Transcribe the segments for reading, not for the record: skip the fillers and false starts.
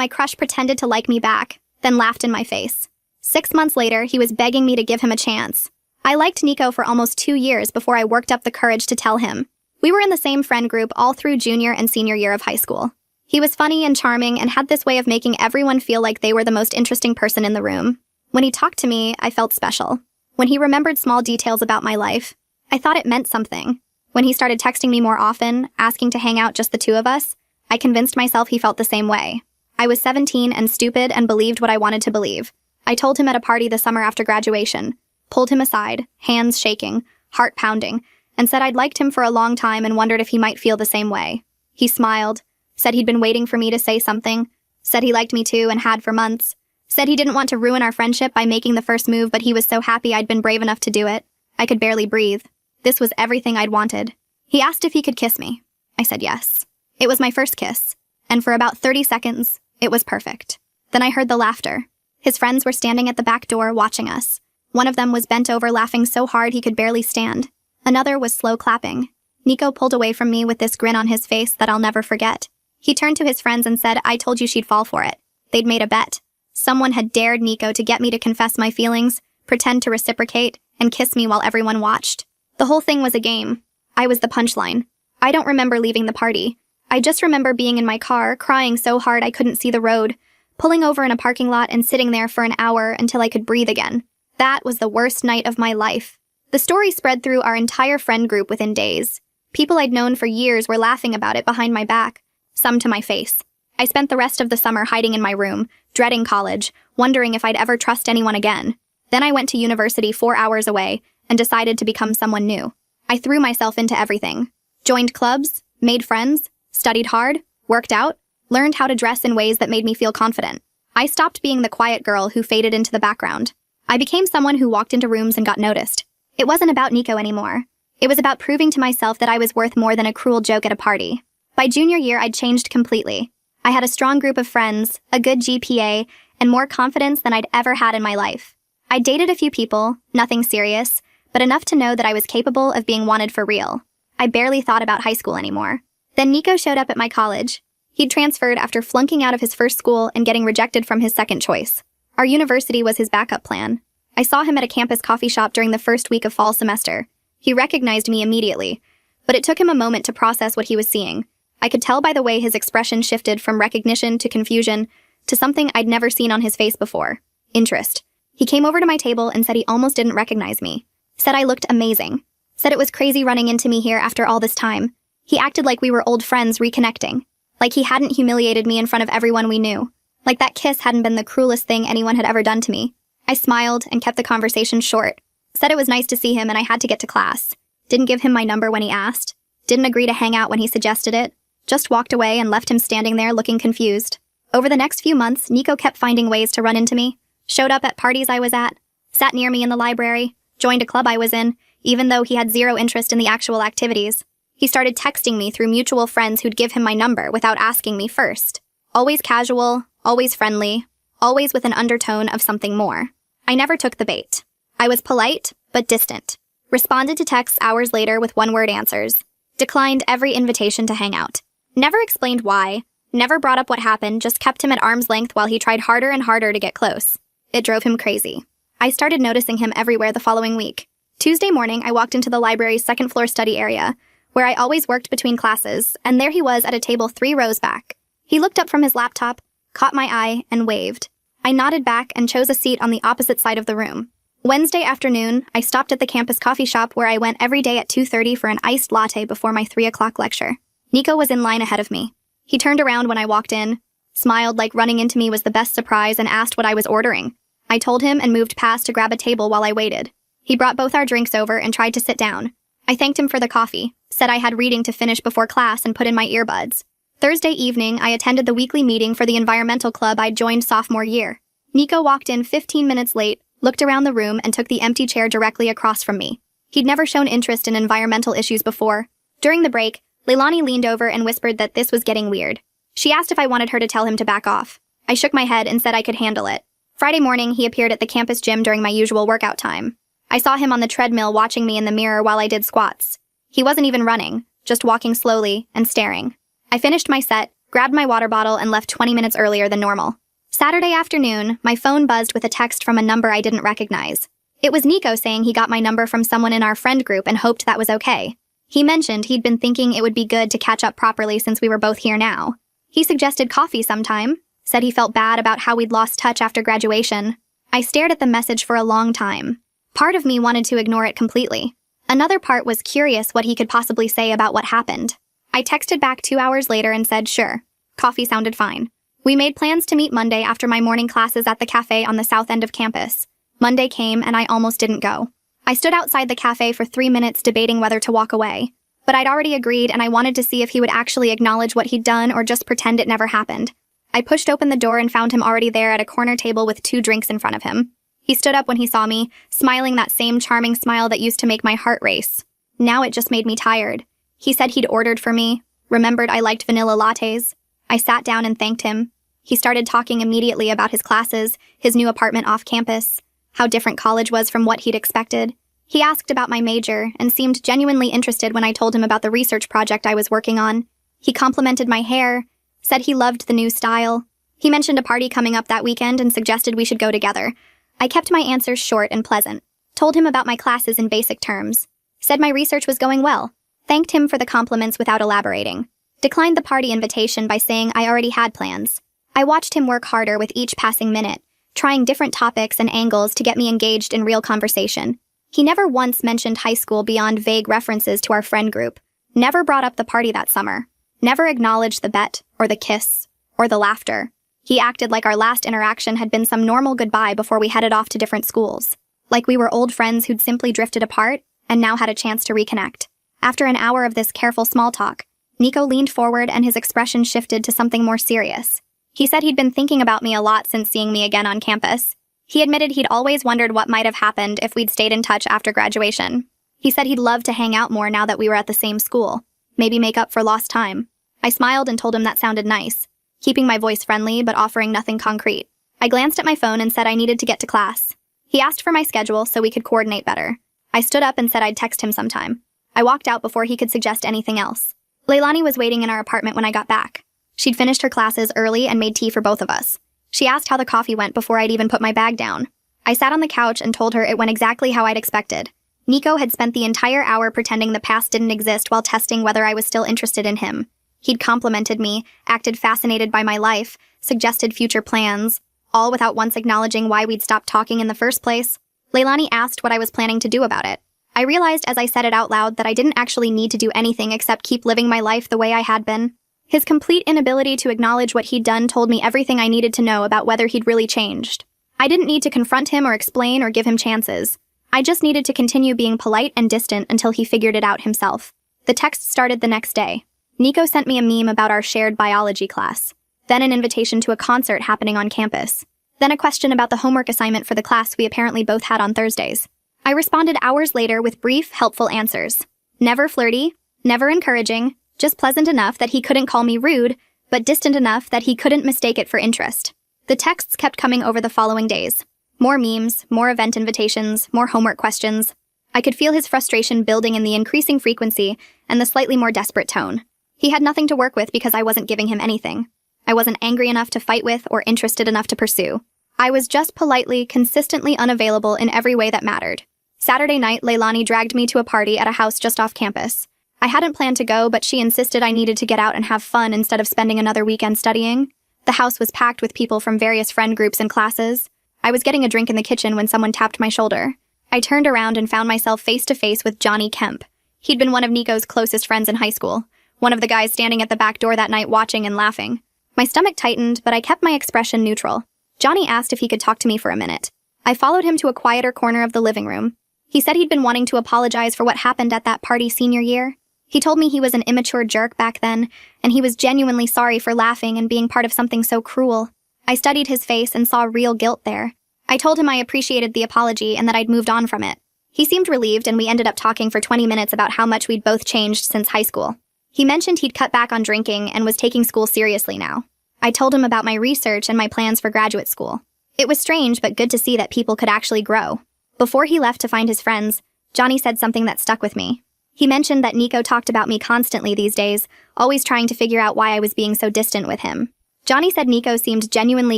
my crush pretended to like me back, then laughed in my face. 6 months later, he was begging me to give him a chance. I liked Nico for almost 2 years before I worked up the courage to tell him. We were in the same friend group all through junior and senior year of high school. He was funny and charming and had this way of making everyone feel like they were the most interesting person in the room. When he talked to me, I felt special. When he remembered small details about my life, I thought it meant something. When he started texting me more often, asking to hang out just the two of us, I convinced myself he felt the same way. I was 17 and stupid and believed what I wanted to believe. I told him at a party the summer after graduation, pulled him aside, hands shaking, heart pounding, and said I'd liked him for a long time and wondered if he might feel the same way. He smiled, said he'd been waiting for me to say something, said he liked me too and had for months, said he didn't want to ruin our friendship by making the first move, but he was so happy I'd been brave enough to do it. I could barely breathe. This was everything I'd wanted. He asked if he could kiss me. I said yes. It was my first kiss, and for about 30 seconds, it was perfect. Then I heard the laughter. His friends were standing at the back door watching us. One of them was bent over laughing so hard he could barely stand. Another was slow clapping. Nico pulled away from me with this grin on his face that I'll never forget. He turned to his friends and said, I told you she'd fall for it. They'd made a bet. Someone had dared Nico to get me to confess my feelings, pretend to reciprocate, and kiss me while everyone watched. The whole thing was a game. I was the punchline. I don't remember leaving the party. I just remember being in my car, crying so hard I couldn't see the road, pulling over in a parking lot and sitting there for an hour until I could breathe again. That was the worst night of my life. The story spread through our entire friend group within days. People I'd known for years were laughing about it behind my back, some to my face. I spent the rest of the summer hiding in my room, dreading college, wondering if I'd ever trust anyone again. Then I went to university 4 hours away and decided to become someone new. I threw myself into everything. Joined clubs, made friends, studied hard, worked out, learned how to dress in ways that made me feel confident. I stopped being the quiet girl who faded into the background. I became someone who walked into rooms and got noticed. It wasn't about Nico anymore. It was about proving to myself that I was worth more than a cruel joke at a party. By junior year, I'd changed completely. I had a strong group of friends, a good GPA, and more confidence than I'd ever had in my life. I dated a few people, nothing serious, but enough to know that I was capable of being wanted for real. I barely thought about high school anymore. Then Nico showed up at my college. He'd transferred after flunking out of his first school and getting rejected from his second choice. Our university was his backup plan. I saw him at a campus coffee shop during the first week of fall semester. He recognized me immediately, but it took him a moment to process what he was seeing. I could tell by the way his expression shifted from recognition to confusion to something I'd never seen on his face before. Interest. He came over to my table and said he almost didn't recognize me. Said I looked amazing. Said it was crazy running into me here after all this time. He acted like we were old friends reconnecting. Like he hadn't humiliated me in front of everyone we knew. Like that kiss hadn't been the cruelest thing anyone had ever done to me. I smiled and kept the conversation short. Said it was nice to see him and I had to get to class. Didn't give him my number when he asked. Didn't agree to hang out when he suggested it. Just walked away and left him standing there looking confused. Over the next few months, Nico kept finding ways to run into me. Showed up at parties I was at. Sat near me in the library. Joined a club I was in, even though he had zero interest in the actual activities. He started texting me through mutual friends who'd give him my number without asking me first. Always casual, always friendly, always with an undertone of something more. I never took the bait. I was polite, but distant. Responded to texts hours later with one-word answers. Declined every invitation to hang out. Never explained why. Never brought up what happened, just kept him at arm's length while he tried harder and harder to get close. It drove him crazy. I started noticing him everywhere the following week. Tuesday morning, I walked into the library's second-floor study area, where I always worked between classes, and there he was at a table 3 rows back. He looked up from his laptop, caught my eye, and waved. I nodded back and chose a seat on the opposite side of the room. Wednesday afternoon, I stopped at the campus coffee shop where I went every day at 2:30 for an iced latte before my 3 o'clock lecture. Nico was in line ahead of me. He turned around when I walked in, smiled like running into me was the best surprise, and asked what I was ordering. I told him and moved past to grab a table while I waited. He brought both our drinks over and tried to sit down. I thanked him for the coffee, said I had reading to finish before class, and put in my earbuds. Thursday evening, I attended the weekly meeting for the environmental club I'd joined sophomore year. Nico walked in 15 minutes late, looked around the room, and took the empty chair directly across from me. He'd never shown interest in environmental issues before. During the break, Leilani leaned over and whispered that this was getting weird. She asked if I wanted her to tell him to back off. I shook my head and said I could handle it. Friday morning, he appeared at the campus gym during my usual workout time. I saw him on the treadmill watching me in the mirror while I did squats. He wasn't even running, just walking slowly and staring. I finished my set, grabbed my water bottle, and left 20 minutes earlier than normal. Saturday afternoon, my phone buzzed with a text from a number I didn't recognize. It was Nico saying he got my number from someone in our friend group and hoped that was okay. He mentioned he'd been thinking it would be good to catch up properly since we were both here now. He suggested coffee sometime, said he felt bad about how we'd lost touch after graduation. I stared at the message for a long time. Part of me wanted to ignore it completely. Another part was curious what he could possibly say about what happened. I texted back 2 hours later and said sure. Coffee sounded fine. We made plans to meet Monday after my morning classes at the cafe on the south end of campus. Monday came and I almost didn't go. I stood outside the cafe for 3 minutes debating whether to walk away. But I'd already agreed and I wanted to see if he would actually acknowledge what he'd done or just pretend it never happened. I pushed open the door and found him already there at a corner table with 2 drinks in front of him. He stood up when he saw me, smiling that same charming smile that used to make my heart race. Now it just made me tired. He said he'd ordered for me, remembered I liked vanilla lattes. I sat down and thanked him. He started talking immediately about his classes, his new apartment off campus, how different college was from what he'd expected. He asked about my major and seemed genuinely interested when I told him about the research project I was working on. He complimented my hair, said he loved the new style. He mentioned a party coming up that weekend and suggested we should go together. I kept my answers short and pleasant, told him about my classes in basic terms, said my research was going well, thanked him for the compliments without elaborating, declined the party invitation by saying I already had plans. I watched him work harder with each passing minute, trying different topics and angles to get me engaged in real conversation. He never once mentioned high school beyond vague references to our friend group, never brought up the party that summer, never acknowledged the bet, or the kiss, or the laughter. He acted like our last interaction had been some normal goodbye before we headed off to different schools, like we were old friends who'd simply drifted apart and now had a chance to reconnect. After an hour of this careful small talk, Nico leaned forward and his expression shifted to something more serious. He said he'd been thinking about me a lot since seeing me again on campus. He admitted he'd always wondered what might have happened if we'd stayed in touch after graduation. He said he'd love to hang out more now that we were at the same school, maybe make up for lost time. I smiled and told him that sounded nice, keeping my voice friendly but offering nothing concrete. I glanced at my phone and said I needed to get to class. He asked for my schedule so we could coordinate better. I stood up and said I'd text him sometime. I walked out before he could suggest anything else. Leilani was waiting in our apartment when I got back. She'd finished her classes early and made tea for both of us. She asked how the coffee went before I'd even put my bag down. I sat on the couch and told her it went exactly how I'd expected. Nico had spent the entire hour pretending the past didn't exist while testing whether I was still interested in him. He'd complimented me, acted fascinated by my life, suggested future plans, all without once acknowledging why we'd stopped talking in the first place. Leilani asked what I was planning to do about it. I realized as I said it out loud that I didn't actually need to do anything except keep living my life the way I had been. His complete inability to acknowledge what he'd done told me everything I needed to know about whether he'd really changed. I didn't need to confront him or explain or give him chances. I just needed to continue being polite and distant until he figured it out himself. The text started the next day. Nico sent me a meme about our shared biology class, then an invitation to a concert happening on campus, then a question about the homework assignment for the class we apparently both had on Thursdays. I responded hours later with brief, helpful answers. Never flirty, never encouraging, just pleasant enough that he couldn't call me rude, but distant enough that he couldn't mistake it for interest. The texts kept coming over the following days. More memes, more event invitations, more homework questions. I could feel his frustration building in the increasing frequency and the slightly more desperate tone. He had nothing to work with because I wasn't giving him anything. I wasn't angry enough to fight with or interested enough to pursue. I was just politely, consistently unavailable in every way that mattered. Saturday night, Leilani dragged me to a party at a house just off campus. I hadn't planned to go, but she insisted I needed to get out and have fun instead of spending another weekend studying. The house was packed with people from various friend groups and classes. I was getting a drink in the kitchen when someone tapped my shoulder. I turned around and found myself face to face with Johnny Kemp. He'd been one of Nico's closest friends in high school, one of the guys standing at the back door that night watching and laughing. My stomach tightened, but I kept my expression neutral. Johnny asked if he could talk to me for a minute. I followed him to a quieter corner of the living room. He said he'd been wanting to apologize for what happened at that party senior year. He told me he was an immature jerk back then, and he was genuinely sorry for laughing and being part of something so cruel. I studied his face and saw real guilt there. I told him I appreciated the apology and that I'd moved on from it. He seemed relieved, and we ended up talking for 20 minutes about how much we'd both changed since high school. He mentioned he'd cut back on drinking and was taking school seriously now. I told him about my research and my plans for graduate school. It was strange but good to see that people could actually grow. Before he left to find his friends, Johnny said something that stuck with me. He mentioned that Nico talked about me constantly these days, always trying to figure out why I was being so distant with him. Johnny said Nico seemed genuinely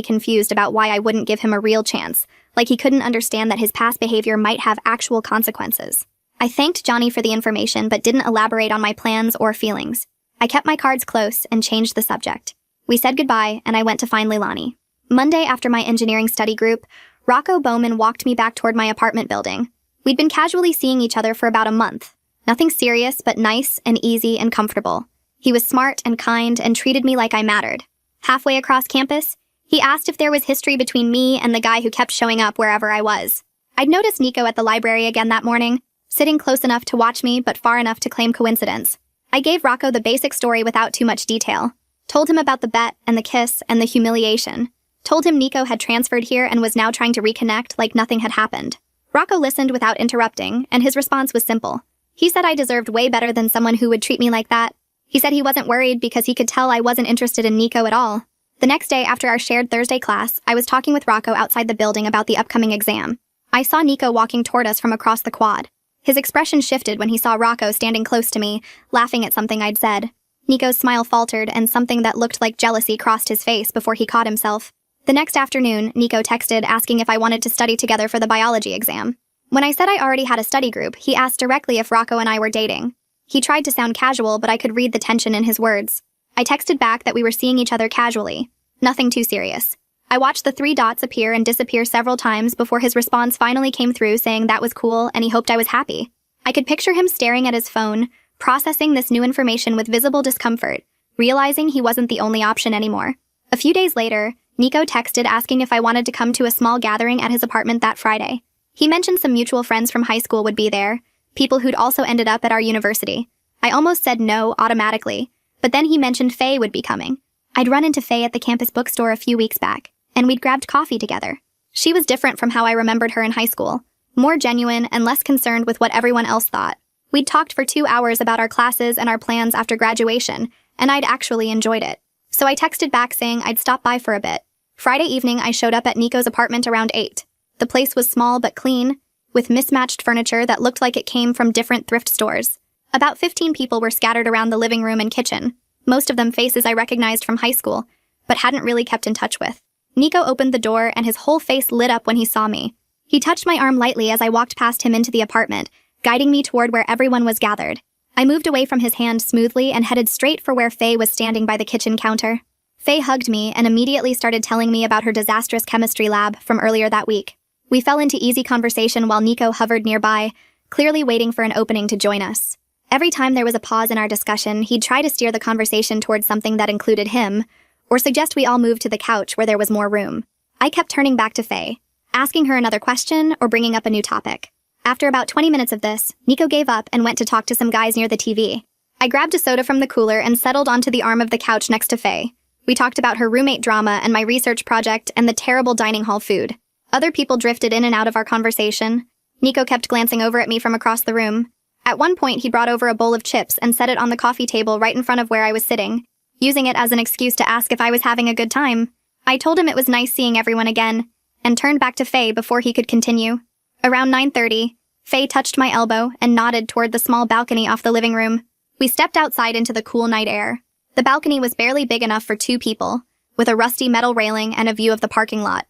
confused about why I wouldn't give him a real chance, like he couldn't understand that his past behavior might have actual consequences. I thanked Johnny for the information but didn't elaborate on my plans or feelings. I kept my cards close and changed the subject. We said goodbye, and I went to find Leilani. Monday, after my engineering study group, Rocco Bowman walked me back toward my apartment building. We'd been casually seeing each other for about a month. Nothing serious, but nice and easy and comfortable. He was smart and kind and treated me like I mattered. Halfway across campus, he asked if there was history between me and the guy who kept showing up wherever I was. I'd noticed Nico at the library again that morning, sitting close enough to watch me but far enough to claim coincidence. I gave Rocco the basic story without too much detail. Told him about the bet and the kiss and the humiliation. Told him Nico had transferred here and was now trying to reconnect like nothing had happened. Rocco listened without interrupting, and his response was simple. He said I deserved way better than someone who would treat me like that. He said he wasn't worried because he could tell I wasn't interested in Nico at all. The next day, after our shared Thursday class, I was talking with Rocco outside the building about the upcoming exam. I saw Nico walking toward us from across the quad. His expression shifted when he saw Rocco standing close to me, laughing at something I'd said. Nico's smile faltered, and something that looked like jealousy crossed his face before he caught himself. The next afternoon, Nico texted asking if I wanted to study together for the biology exam. When I said I already had a study group, he asked directly if Rocco and I were dating. He tried to sound casual, but I could read the tension in his words. I texted back that we were seeing each other casually. Nothing too serious. I watched the 3 dots appear and disappear several times before his response finally came through saying that was cool and he hoped I was happy. I could picture him staring at his phone, processing this new information with visible discomfort, realizing he wasn't the only option anymore. A few days later, Nico texted asking if I wanted to come to a small gathering at his apartment that Friday. He mentioned some mutual friends from high school would be there, people who'd also ended up at our university. I almost said no automatically, but then he mentioned Faye would be coming. I'd run into Faye at the campus bookstore a few weeks back, and we'd grabbed coffee together. She was different from how I remembered her in high school, more genuine and less concerned with what everyone else thought. We'd talked for 2 hours about our classes and our plans after graduation, and I'd actually enjoyed it. So I texted back saying I'd stop by for a bit. Friday evening, I showed up at Nico's apartment around 8. The place was small but clean, with mismatched furniture that looked like it came from different thrift stores. About 15 people were scattered around the living room and kitchen, most of them faces I recognized from high school, but hadn't really kept in touch with. Nico opened the door and his whole face lit up when he saw me. He touched my arm lightly as I walked past him into the apartment, guiding me toward where everyone was gathered. I moved away from his hand smoothly and headed straight for where Faye was standing by the kitchen counter. Faye hugged me and immediately started telling me about her disastrous chemistry lab from earlier that week. We fell into easy conversation while Nico hovered nearby, clearly waiting for an opening to join us. Every time there was a pause in our discussion, he'd try to steer the conversation towards something that included him, or suggest we all move to the couch where there was more room. I kept turning back to Faye, asking her another question or bringing up a new topic. After about 20 minutes of this, Nico gave up and went to talk to some guys near the TV. I grabbed a soda from the cooler and settled onto the arm of the couch next to Faye. We talked about her roommate drama and my research project and the terrible dining hall food. Other people drifted in and out of our conversation. Nico kept glancing over at me from across the room. At one point, he brought over a bowl of chips and set it on the coffee table right in front of where I was sitting, using it as an excuse to ask if I was having a good time. I told him it was nice seeing everyone again, and turned back to Faye before he could continue. Around 9:30, Faye touched my elbow and nodded toward the small balcony off the living room. We stepped outside into the cool night air. The balcony was barely big enough for 2 people, with a rusty metal railing and a view of the parking lot.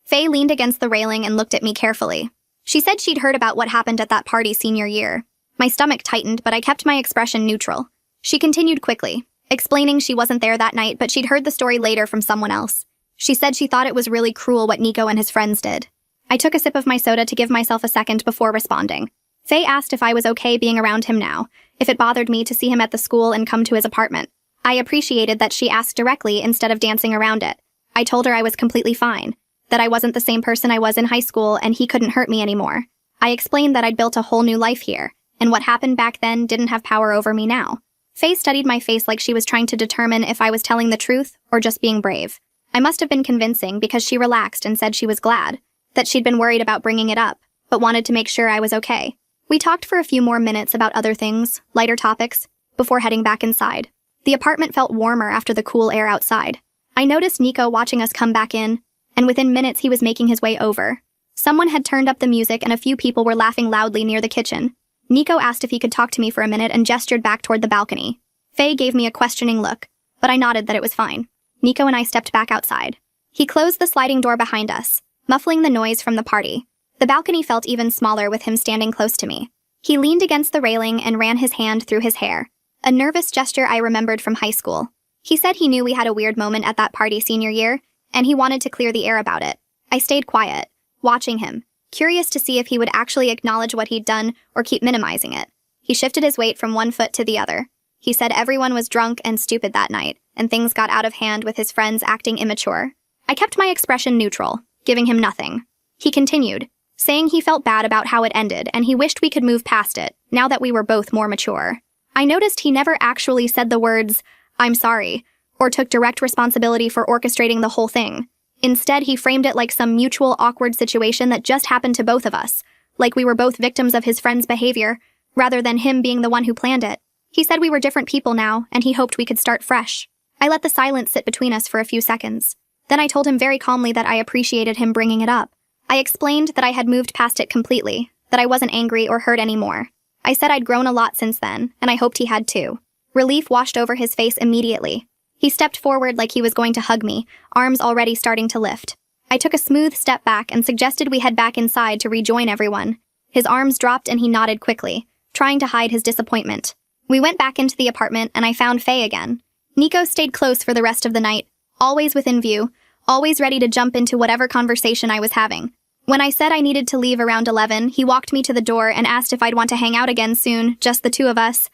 Faye leaned against the railing and looked at me carefully. She said she'd heard about what happened at that party senior year. My stomach tightened, but I kept my expression neutral. She continued quickly, explaining she wasn't there that night, but she'd heard the story later from someone else. She said she thought it was really cruel what Nico and his friends did. I took a sip of my soda to give myself a second before responding. Faye asked if I was okay being around him now, if it bothered me to see him at the school and come to his apartment. I appreciated that she asked directly instead of dancing around it. I told her I was completely fine, that I wasn't the same person I was in high school and he couldn't hurt me anymore. I explained that I'd built a whole new life here, and what happened back then didn't have power over me now. Faye studied my face like she was trying to determine if I was telling the truth or just being brave. I must have been convincing because she relaxed and said she was glad, that she'd been worried about bringing it up, but wanted to make sure I was okay. We talked for a few more minutes about other things, lighter topics, before heading back inside. The apartment felt warmer after the cool air outside. I noticed Nico watching us come back in, and within minutes he was making his way over. Someone had turned up the music and a few people were laughing loudly near the kitchen. Nico asked if he could talk to me for a minute and gestured back toward the balcony. Faye gave me a questioning look, but I nodded that it was fine. Nico and I stepped back outside. He closed the sliding door behind us, muffling the noise from the party. The balcony felt even smaller with him standing close to me. He leaned against the railing and ran his hand through his hair, a nervous gesture I remembered from high school. He said he knew we had a weird moment at that party senior year, and he wanted to clear the air about it. I stayed quiet, watching him, curious to see if he would actually acknowledge what he'd done or keep minimizing it. He shifted his weight from one foot to the other. He said everyone was drunk and stupid that night, and things got out of hand with his friends acting immature. I kept my expression neutral, giving him nothing. He continued, saying he felt bad about how it ended and he wished we could move past it, now that we were both more mature. I noticed he never actually said the words, "I'm sorry," or took direct responsibility for orchestrating the whole thing. Instead, he framed it like some mutual awkward situation that just happened to both of us, like we were both victims of his friend's behavior, rather than him being the one who planned it. He said we were different people now, and he hoped we could start fresh. I let the silence sit between us for a few seconds. Then I told him very calmly that I appreciated him bringing it up. I explained that I had moved past it completely, that I wasn't angry or hurt anymore. I said I'd grown a lot since then, and I hoped he had too. Relief washed over his face immediately. He stepped forward like he was going to hug me, arms already starting to lift. I took a smooth step back and suggested we head back inside to rejoin everyone. His arms dropped and he nodded quickly, trying to hide his disappointment. We went back into the apartment and I found Faye again. Nico stayed close for the rest of the night, always within view, always ready to jump into whatever conversation I was having. When I said I needed to leave around 11, he walked me to the door and asked if I'd want to hang out again soon, just the two of us.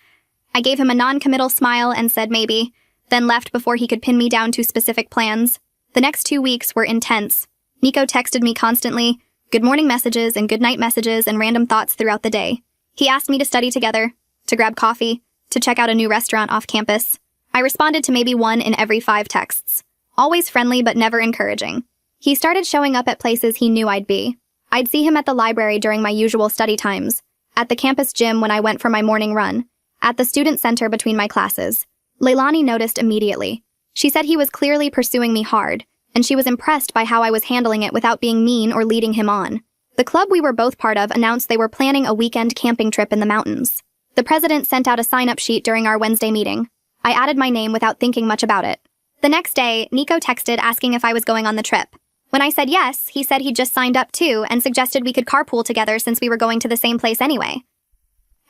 I gave him a non-committal smile and said maybe, then left before he could pin me down to specific plans. The next 2 weeks were intense. Nico texted me constantly, good morning messages and good night messages and random thoughts throughout the day. He asked me to study together, to grab coffee, to check out a new restaurant off campus. I responded to maybe 1 in every 5 texts. Always friendly but never encouraging. He started showing up at places he knew I'd be. I'd see him at the library during my usual study times, at the campus gym when I went for my morning run, at the student center between my classes. Leilani noticed immediately. She said he was clearly pursuing me hard, and she was impressed by how I was handling it without being mean or leading him on. The club we were both part of announced they were planning a weekend camping trip in the mountains. The president sent out a sign-up sheet during our Wednesday meeting. I added my name without thinking much about it. The next day, Nico texted asking if I was going on the trip. When I said yes, he said he'd just signed up too and suggested we could carpool together since we were going to the same place anyway.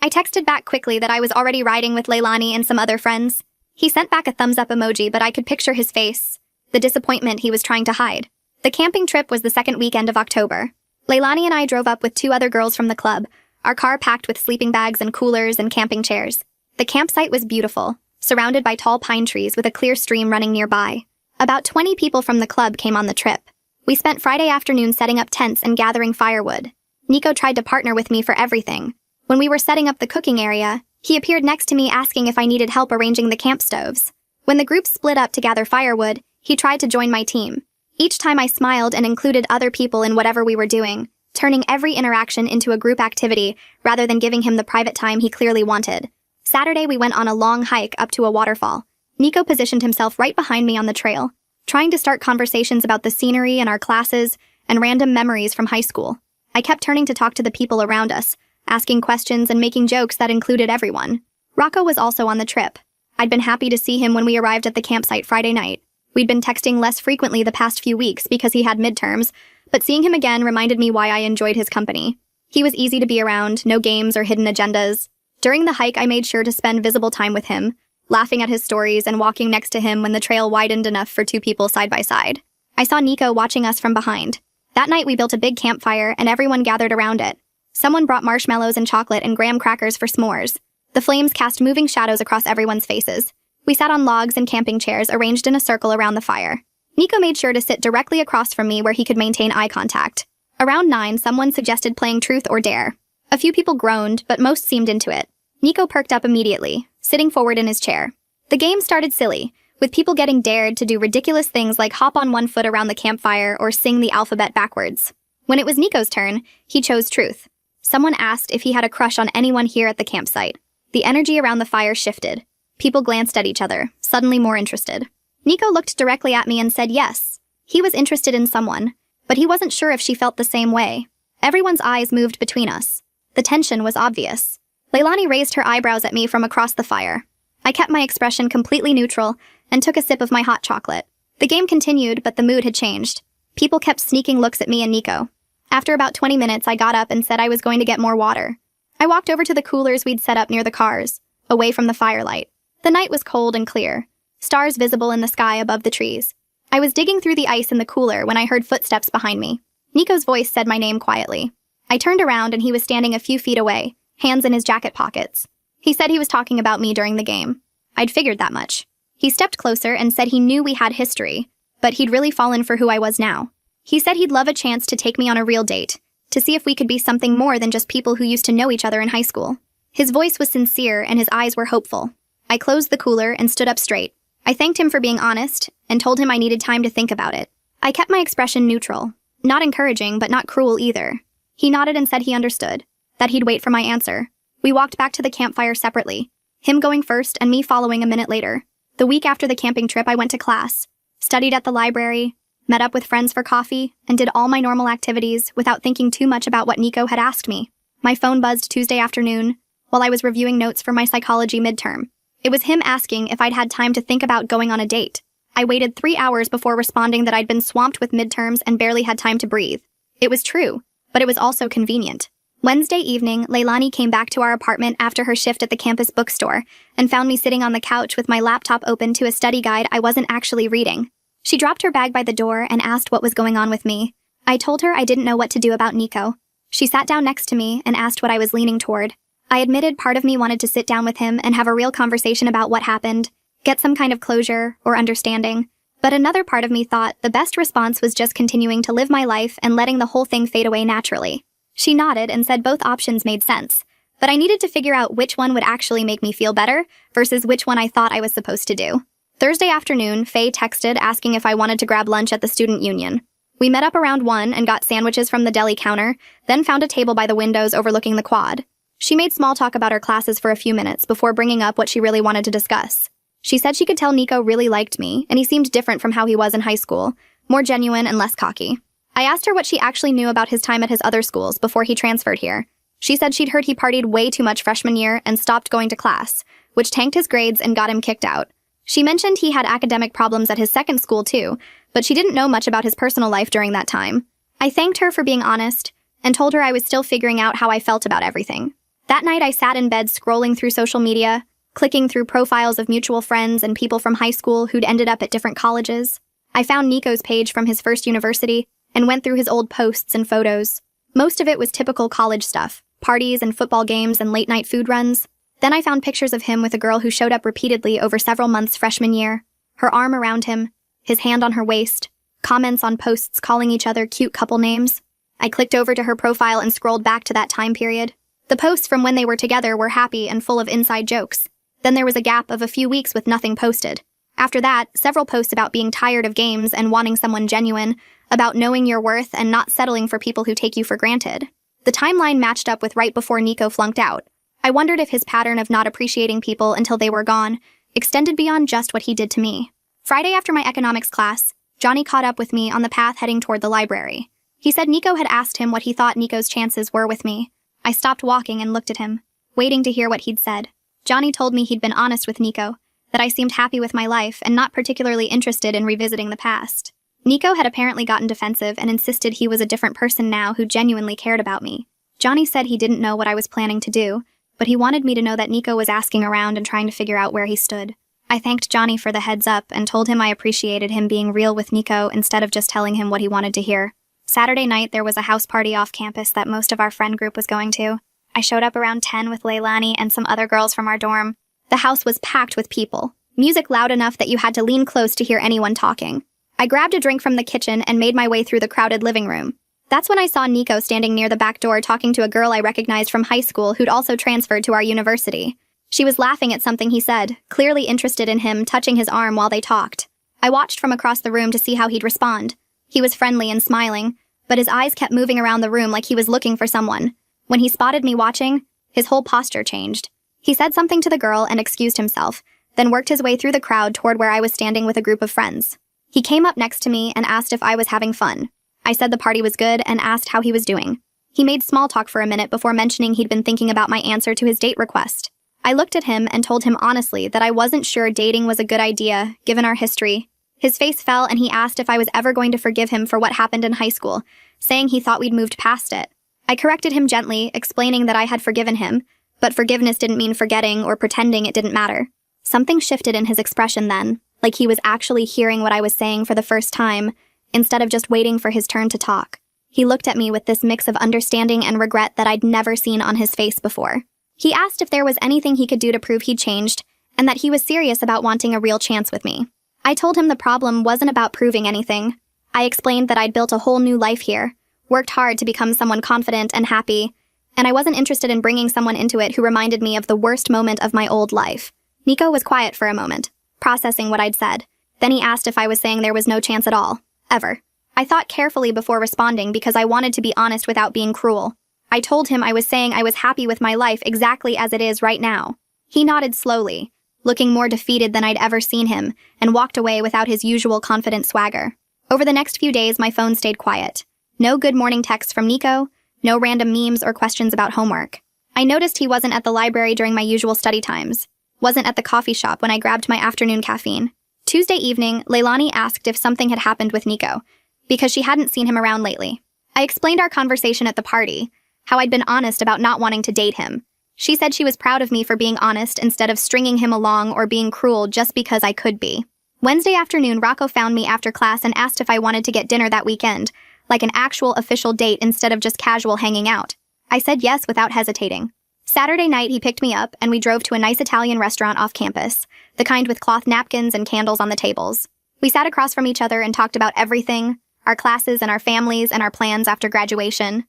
I texted back quickly that I was already riding with Leilani and some other friends. He sent back a thumbs-up emoji, but I could picture his face, the disappointment he was trying to hide. The camping trip was the second weekend of October. Leilani and I drove up with 2 other girls from the club, our car packed with sleeping bags and coolers and camping chairs. The campsite was beautiful, surrounded by tall pine trees with a clear stream running nearby. About 20 people from the club came on the trip. We spent Friday afternoon setting up tents and gathering firewood. Nico tried to partner with me for everything. When we were setting up the cooking area, he appeared next to me asking if I needed help arranging the camp stoves. When the group split up to gather firewood, he tried to join my team. Each time I smiled and included other people in whatever we were doing, turning every interaction into a group activity rather than giving him the private time he clearly wanted. Saturday, we went on a long hike up to a waterfall. Nico positioned himself right behind me on the trail, trying to start conversations about the scenery and our classes and random memories from high school. I kept turning to talk to the people around us, asking questions and making jokes that included everyone. Rocco was also on the trip. I'd been happy to see him when we arrived at the campsite Friday night. We'd been texting less frequently the past few weeks because he had midterms, but seeing him again reminded me why I enjoyed his company. He was easy to be around, no games or hidden agendas. During the hike, I made sure to spend visible time with him, laughing at his stories and walking next to him when the trail widened enough for 2 people side by side. I saw Nico watching us from behind. That night we built a big campfire and everyone gathered around it. Someone brought marshmallows and chocolate and graham crackers for s'mores. The flames cast moving shadows across everyone's faces. We sat on logs and camping chairs arranged in a circle around the fire. Nico made sure to sit directly across from me where he could maintain eye contact. Around 9, someone suggested playing Truth or Dare. A few people groaned, but most seemed into it. Nico perked up immediately, sitting forward in his chair. The game started silly, with people getting dared to do ridiculous things like hop on 1 foot around the campfire or sing the alphabet backwards. When it was Nico's turn, he chose Truth. Someone asked if he had a crush on anyone here at the campsite. The energy around the fire shifted. People glanced at each other, suddenly more interested. Nico looked directly at me and said yes. He was interested in someone, but he wasn't sure if she felt the same way. Everyone's eyes moved between us. The tension was obvious. Leilani raised her eyebrows at me from across the fire. I kept my expression completely neutral and took a sip of my hot chocolate. The game continued, but the mood had changed. People kept sneaking looks at me and Nico. After about 20 minutes, I got up and said I was going to get more water. I walked over to the coolers we'd set up near the cars, away from the firelight. The night was cold and clear, stars visible in the sky above the trees. I was digging through the ice in the cooler when I heard footsteps behind me. Nico's voice said my name quietly. I turned around and he was standing a few feet away, hands in his jacket pockets. He said he was talking about me during the game. I'd figured that much. He stepped closer and said he knew we had history, but he'd really fallen for who I was now. He said he'd love a chance to take me on a real date, to see if we could be something more than just people who used to know each other in high school. His voice was sincere and his eyes were hopeful. I closed the cooler and stood up straight. I thanked him for being honest and told him I needed time to think about it. I kept my expression neutral, not encouraging but not cruel either. He nodded and said he understood, that he'd wait for my answer. We walked back to the campfire separately, him going first and me following a minute later. The week after the camping trip, I went to class, studied at the library, met up with friends for coffee, and did all my normal activities without thinking too much about what Nico had asked me. My phone buzzed Tuesday afternoon while I was reviewing notes for my psychology midterm. It was him asking if I'd had time to think about going on a date. I waited 3 hours before responding that I'd been swamped with midterms and barely had time to breathe. It was true, but it was also convenient. Wednesday evening, Leilani came back to our apartment after her shift at the campus bookstore and found me sitting on the couch with my laptop open to a study guide I wasn't actually reading. She dropped her bag by the door and asked what was going on with me. I told her I didn't know what to do about Nico. She sat down next to me and asked what I was leaning toward. I admitted part of me wanted to sit down with him and have a real conversation about what happened, get some kind of closure or understanding. But another part of me thought the best response was just continuing to live my life and letting the whole thing fade away naturally. She nodded and said both options made sense, but I needed to figure out which one would actually make me feel better versus which one I thought I was supposed to do. Thursday afternoon, Faye texted asking if I wanted to grab lunch at the student union. We met up around 1 and got sandwiches from the deli counter, then found a table by the windows overlooking the quad. She made small talk about her classes for a few minutes before bringing up what she really wanted to discuss. She said she could tell Nico really liked me, and he seemed different from how he was in high school, more genuine and less cocky. I asked her what she actually knew about his time at his other schools before he transferred here. She said she'd heard he partied way too much freshman year and stopped going to class, which tanked his grades and got him kicked out. She mentioned he had academic problems at his second school too, but she didn't know much about his personal life during that time. I thanked her for being honest and told her I was still figuring out how I felt about everything. That night I sat in bed scrolling through social media, clicking through profiles of mutual friends and people from high school who'd ended up at different colleges. I found Nico's page from his first university and went through his old posts and photos. Most of it was typical college stuff, parties and football games and late-night food runs. Then I found pictures of him with a girl who showed up repeatedly over several months freshman year, her arm around him, his hand on her waist, comments on posts calling each other cute couple names. I clicked over to her profile and scrolled back to that time period. The posts from when they were together were happy and full of inside jokes. Then there was a gap of a few weeks with nothing posted. After that, several posts about being tired of games and wanting someone genuine, about knowing your worth and not settling for people who take you for granted. The timeline matched up with right before Nico flunked out. I wondered if his pattern of not appreciating people until they were gone extended beyond just what he did to me. Friday after my economics class, Johnny caught up with me on the path heading toward the library. He said Nico had asked him what he thought Nico's chances were with me. I stopped walking and looked at him, waiting to hear what he'd said. Johnny told me he'd been honest with Nico, that I seemed happy with my life and not particularly interested in revisiting the past. Nico had apparently gotten defensive and insisted he was a different person now who genuinely cared about me. Johnny said he didn't know what I was planning to do, but he wanted me to know that Nico was asking around and trying to figure out where he stood. I thanked Johnny for the heads up and told him I appreciated him being real with Nico instead of just telling him what he wanted to hear. Saturday night, there was a house party off campus that most of our friend group was going to. I showed up around 10 with Leilani and some other girls from our dorm. The house was packed with people, music loud enough that you had to lean close to hear anyone talking. I grabbed a drink from the kitchen and made my way through the crowded living room. That's when I saw Nico standing near the back door talking to a girl I recognized from high school who'd also transferred to our university. She was laughing at something he said, clearly interested in him, touching his arm while they talked. I watched from across the room to see how he'd respond. He was friendly and smiling, but his eyes kept moving around the room like he was looking for someone. When he spotted me watching, his whole posture changed. He said something to the girl and excused himself, then worked his way through the crowd toward where I was standing with a group of friends. He came up next to me and asked if I was having fun. I said the party was good and asked how he was doing. He made small talk for a minute before mentioning he'd been thinking about my answer to his date request. I looked at him and told him honestly that I wasn't sure dating was a good idea, given our history. His face fell and he asked if I was ever going to forgive him for what happened in high school, saying he thought we'd moved past it. I corrected him gently, explaining that I had forgiven him, but forgiveness didn't mean forgetting or pretending it didn't matter. Something shifted in his expression then, like he was actually hearing what I was saying for the first time, instead of just waiting for his turn to talk. He looked at me with this mix of understanding and regret that I'd never seen on his face before. He asked if there was anything he could do to prove he'd changed, and that he was serious about wanting a real chance with me. I told him the problem wasn't about proving anything. I explained that I'd built a whole new life here, worked hard to become someone confident and happy, and I wasn't interested in bringing someone into it who reminded me of the worst moment of my old life. Nico was quiet for a moment, processing what I'd said. Then he asked if I was saying there was no chance at all. Ever. I thought carefully before responding because I wanted to be honest without being cruel. I told him I was saying I was happy with my life exactly as it is right now. He nodded slowly, looking more defeated than I'd ever seen him, and walked away without his usual confident swagger. Over the next few days, my phone stayed quiet. No good morning texts from Nico, no random memes or questions about homework. I noticed he wasn't at the library during my usual study times, wasn't at the coffee shop when I grabbed my afternoon caffeine. Tuesday evening, Leilani asked if something had happened with Nico, because she hadn't seen him around lately. I explained our conversation at the party, how I'd been honest about not wanting to date him. She said she was proud of me for being honest instead of stringing him along or being cruel just because I could be. Wednesday afternoon, Rocco found me after class and asked if I wanted to get dinner that weekend, like an actual official date instead of just casual hanging out. I said yes without hesitating. Saturday night, he picked me up and we drove to a nice Italian restaurant off campus, the kind with cloth napkins and candles on the tables. We sat across from each other and talked about everything, our classes and our families and our plans after graduation.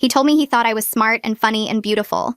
He told me he thought I was smart and funny and beautiful.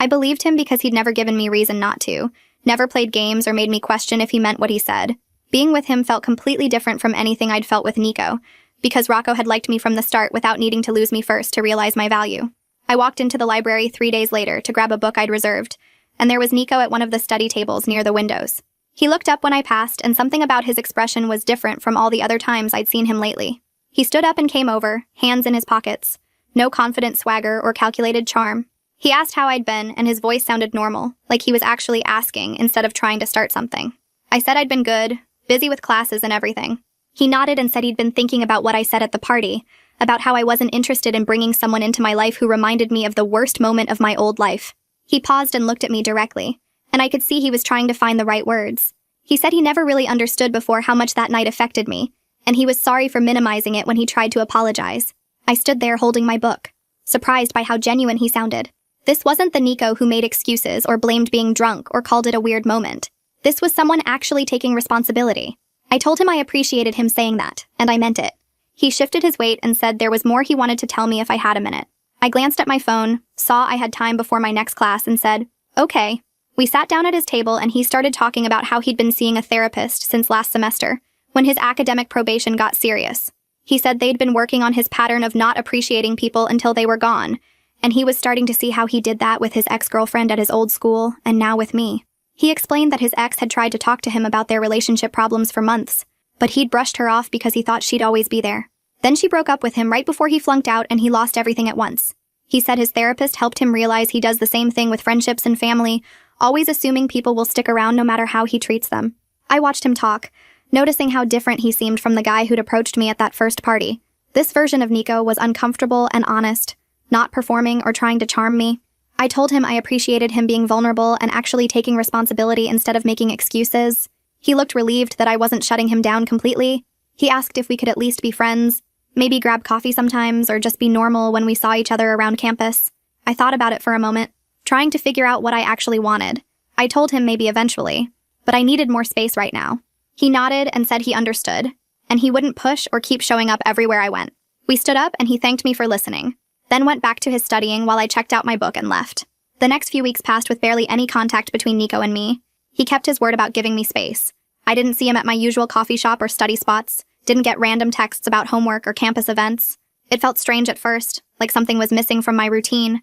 I believed him because he'd never given me reason not to, never played games or made me question if he meant what he said. Being with him felt completely different from anything I'd felt with Nico, because Rocco had liked me from the start without needing to lose me first to realize my value. I walked into the library 3 days later to grab a book I'd reserved, and there was Nico at one of the study tables near the windows. He looked up when I passed, and something about his expression was different from all the other times I'd seen him lately. He stood up and came over, hands in his pockets. No confident swagger or calculated charm. He asked how I'd been, and his voice sounded normal, like he was actually asking instead of trying to start something. I said I'd been good, busy with classes and everything. He nodded and said he'd been thinking about what I said at the party, about how I wasn't interested in bringing someone into my life who reminded me of the worst moment of my old life. He paused and looked at me directly, and I could see he was trying to find the right words. He said he never really understood before how much that night affected me, and he was sorry for minimizing it when he tried to apologize. I stood there holding my book, surprised by how genuine he sounded. This wasn't the Nico who made excuses or blamed being drunk or called it a weird moment. This was someone actually taking responsibility. I told him I appreciated him saying that, and I meant it. He shifted his weight and said there was more he wanted to tell me if I had a minute. I glanced at my phone, saw I had time before my next class, and said, okay. We sat down at his table and he started talking about how he'd been seeing a therapist since last semester, when his academic probation got serious. He said they'd been working on his pattern of not appreciating people until they were gone, and he was starting to see how he did that with his ex-girlfriend at his old school, and now with me. He explained that his ex had tried to talk to him about their relationship problems for months, but he'd brushed her off because he thought she'd always be there. Then she broke up with him right before he flunked out and he lost everything at once. He said his therapist helped him realize he does the same thing with friendships and family, always assuming people will stick around no matter how he treats them. I watched him talk, noticing how different he seemed from the guy who'd approached me at that first party. This version of Nico was uncomfortable and honest, not performing or trying to charm me. I told him I appreciated him being vulnerable and actually taking responsibility instead of making excuses. He looked relieved that I wasn't shutting him down completely. He asked if we could at least be friends, maybe grab coffee sometimes or just be normal when we saw each other around campus. I thought about it for a moment, trying to figure out what I actually wanted. I told him maybe eventually, but I needed more space right now. He nodded and said he understood, and he wouldn't push or keep showing up everywhere I went. We stood up and he thanked me for listening, then went back to his studying while I checked out my book and left. The next few weeks passed with barely any contact between Nico and me. He kept his word about giving me space. I didn't see him at my usual coffee shop or study spots, didn't get random texts about homework or campus events. It felt strange at first, like something was missing from my routine,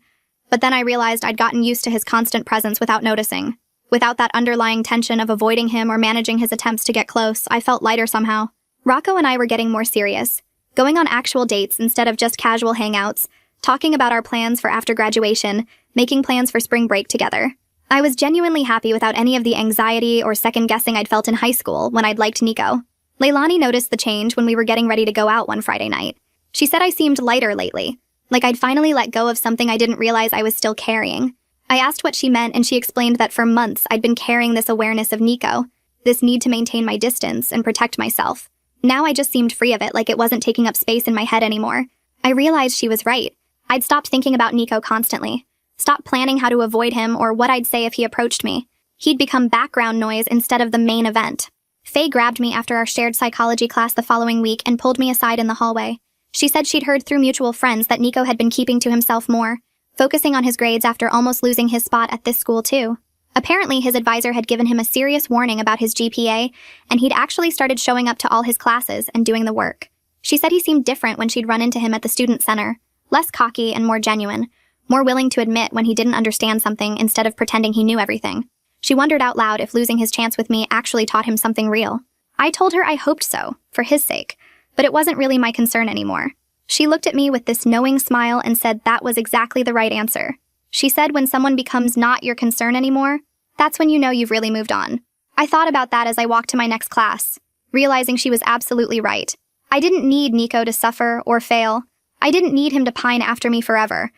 but then I realized I'd gotten used to his constant presence without noticing. Without that underlying tension of avoiding him or managing his attempts to get close, I felt lighter somehow. Rocco and I were getting more serious, going on actual dates instead of just casual hangouts, talking about our plans for after graduation, making plans for spring break together. I was genuinely happy without any of the anxiety or second-guessing I'd felt in high school when I'd liked Nico. Leilani noticed the change when we were getting ready to go out one Friday night. She said I seemed lighter lately, like I'd finally let go of something I didn't realize I was still carrying. I asked what she meant, and she explained that for months I'd been carrying this awareness of Nico, this need to maintain my distance and protect myself. Now I just seemed free of it, like it wasn't taking up space in my head anymore. I realized she was right. I'd stopped thinking about Nico constantly, stopped planning how to avoid him or what I'd say if he approached me. He'd become background noise instead of the main event. Faye grabbed me after our shared psychology class the following week and pulled me aside in the hallway. She said she'd heard through mutual friends that Nico had been keeping to himself more, focusing on his grades after almost losing his spot at this school too. Apparently, his advisor had given him a serious warning about his GPA, and he'd actually started showing up to all his classes and doing the work. She said he seemed different when she'd run into him at the student center, less cocky and more genuine, more willing to admit when he didn't understand something instead of pretending he knew everything. She wondered out loud if losing his chance with me actually taught him something real. I told her I hoped so, for his sake, but it wasn't really my concern anymore. She looked at me with this knowing smile and said that was exactly the right answer. She said when someone becomes not your concern anymore, that's when you know you've really moved on. I thought about that as I walked to my next class, realizing she was absolutely right. I didn't need Nico to suffer or fail. I didn't need him to pine after me forever.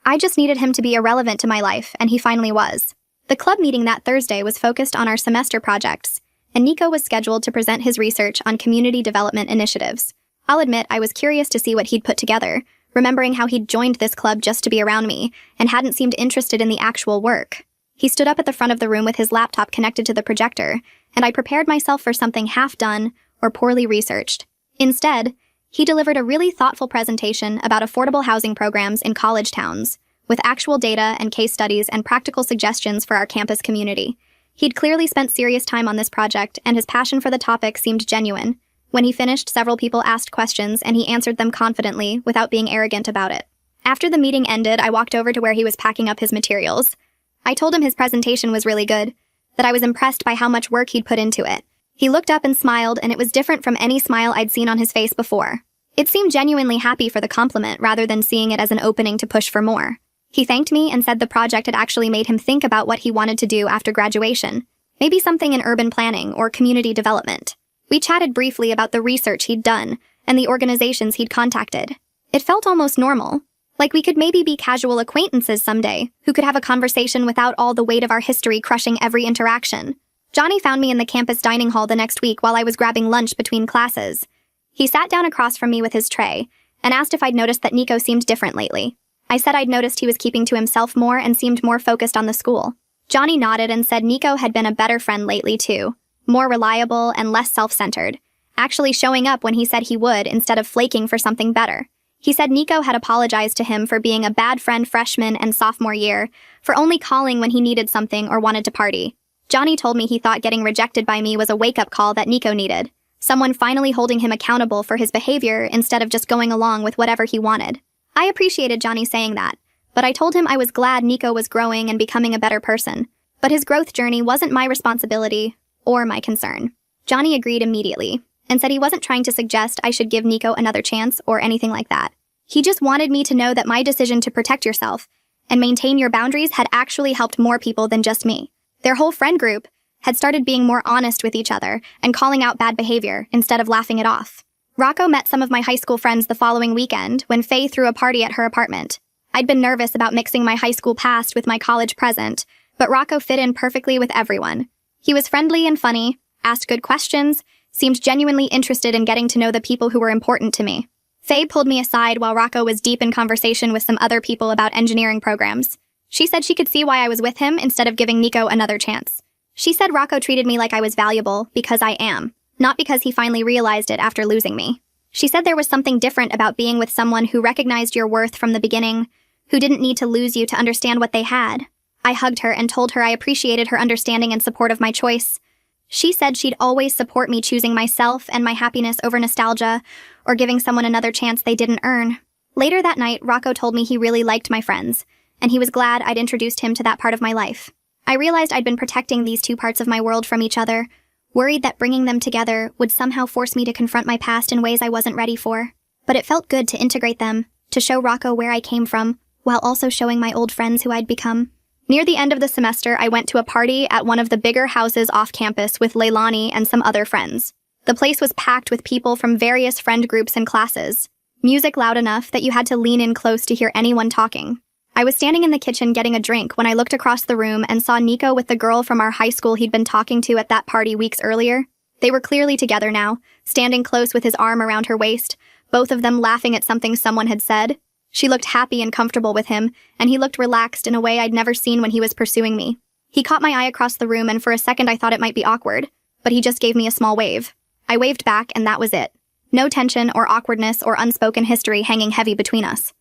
I just needed him to be irrelevant to my life, and he finally was. The club meeting that Thursday was focused on our semester projects, and Nico was scheduled to present his research on community development initiatives. I'll admit I was curious to see what he'd put together, remembering how he'd joined this club just to be around me and hadn't seemed interested in the actual work. He stood up at the front of the room with his laptop connected to the projector, and I prepared myself for something half-done or poorly researched. Instead, he delivered a really thoughtful presentation about affordable housing programs in college towns, with actual data and case studies and practical suggestions for our campus community. He'd clearly spent serious time on this project, and his passion for the topic seemed genuine. When he finished, several people asked questions, and he answered them confidently, without being arrogant about it. After the meeting ended, I walked over to where he was packing up his materials. I told him his presentation was really good, that I was impressed by how much work he'd put into it. He looked up and smiled, and it was different from any smile I'd seen on his face before. It seemed genuinely happy for the compliment rather than seeing it as an opening to push for more. He thanked me and said the project had actually made him think about what he wanted to do after graduation, maybe something in urban planning or community development. We chatted briefly about the research he'd done and the organizations he'd contacted. It felt almost normal, like we could maybe be casual acquaintances someday who could have a conversation without all the weight of our history crushing every interaction. Johnny found me in the campus dining hall the next week while I was grabbing lunch between classes. He sat down across from me with his tray and asked if I'd noticed that Nico seemed different lately. I said I'd noticed he was keeping to himself more and seemed more focused on the school. Johnny nodded and said Nico had been a better friend lately too, more reliable and less self-centered, actually showing up when he said he would instead of flaking for something better. He said Nico had apologized to him for being a bad friend freshman and sophomore year, for only calling when he needed something or wanted to party. Johnny told me he thought getting rejected by me was a wake-up call that Nico needed, someone finally holding him accountable for his behavior instead of just going along with whatever he wanted. I appreciated Johnny saying that, but I told him I was glad Nico was growing and becoming a better person. But his growth journey wasn't my responsibility or my concern. Johnny agreed immediately and said he wasn't trying to suggest I should give Nico another chance or anything like that. He just wanted me to know that my decision to protect yourself and maintain your boundaries had actually helped more people than just me. Their whole friend group had started being more honest with each other and calling out bad behavior instead of laughing it off. Rocco met some of my high school friends the following weekend when Faye threw a party at her apartment. I'd been nervous about mixing my high school past with my college present, but Rocco fit in perfectly with everyone. He was friendly and funny, asked good questions, seemed genuinely interested in getting to know the people who were important to me. Faye pulled me aside while Rocco was deep in conversation with some other people about engineering programs. She said she could see why I was with him instead of giving Nico another chance. She said Rocco treated me like I was valuable because I am, not because he finally realized it after losing me. She said there was something different about being with someone who recognized your worth from the beginning, who didn't need to lose you to understand what they had. I hugged her and told her I appreciated her understanding and support of my choice. She said she'd always support me choosing myself and my happiness over nostalgia or giving someone another chance they didn't earn. Later that night, Rocco told me he really liked my friends, and he was glad I'd introduced him to that part of my life. I realized I'd been protecting these two parts of my world from each other, worried that bringing them together would somehow force me to confront my past in ways I wasn't ready for. But it felt good to integrate them, to show Rocco where I came from, while also showing my old friends who I'd become. Near the end of the semester, I went to a party at one of the bigger houses off campus with Leilani and some other friends. The place was packed with people from various friend groups and classes. Music loud enough that you had to lean in close to hear anyone talking. I was standing in the kitchen getting a drink when I looked across the room and saw Nico with the girl from our high school he'd been talking to at that party weeks earlier. They were clearly together now, standing close with his arm around her waist, both of them laughing at something someone had said. She looked happy and comfortable with him, and he looked relaxed in a way I'd never seen when he was pursuing me. He caught my eye across the room, and for a second I thought it might be awkward, but he just gave me a small wave. I waved back, and that was it. No tension or awkwardness or unspoken history hanging heavy between us.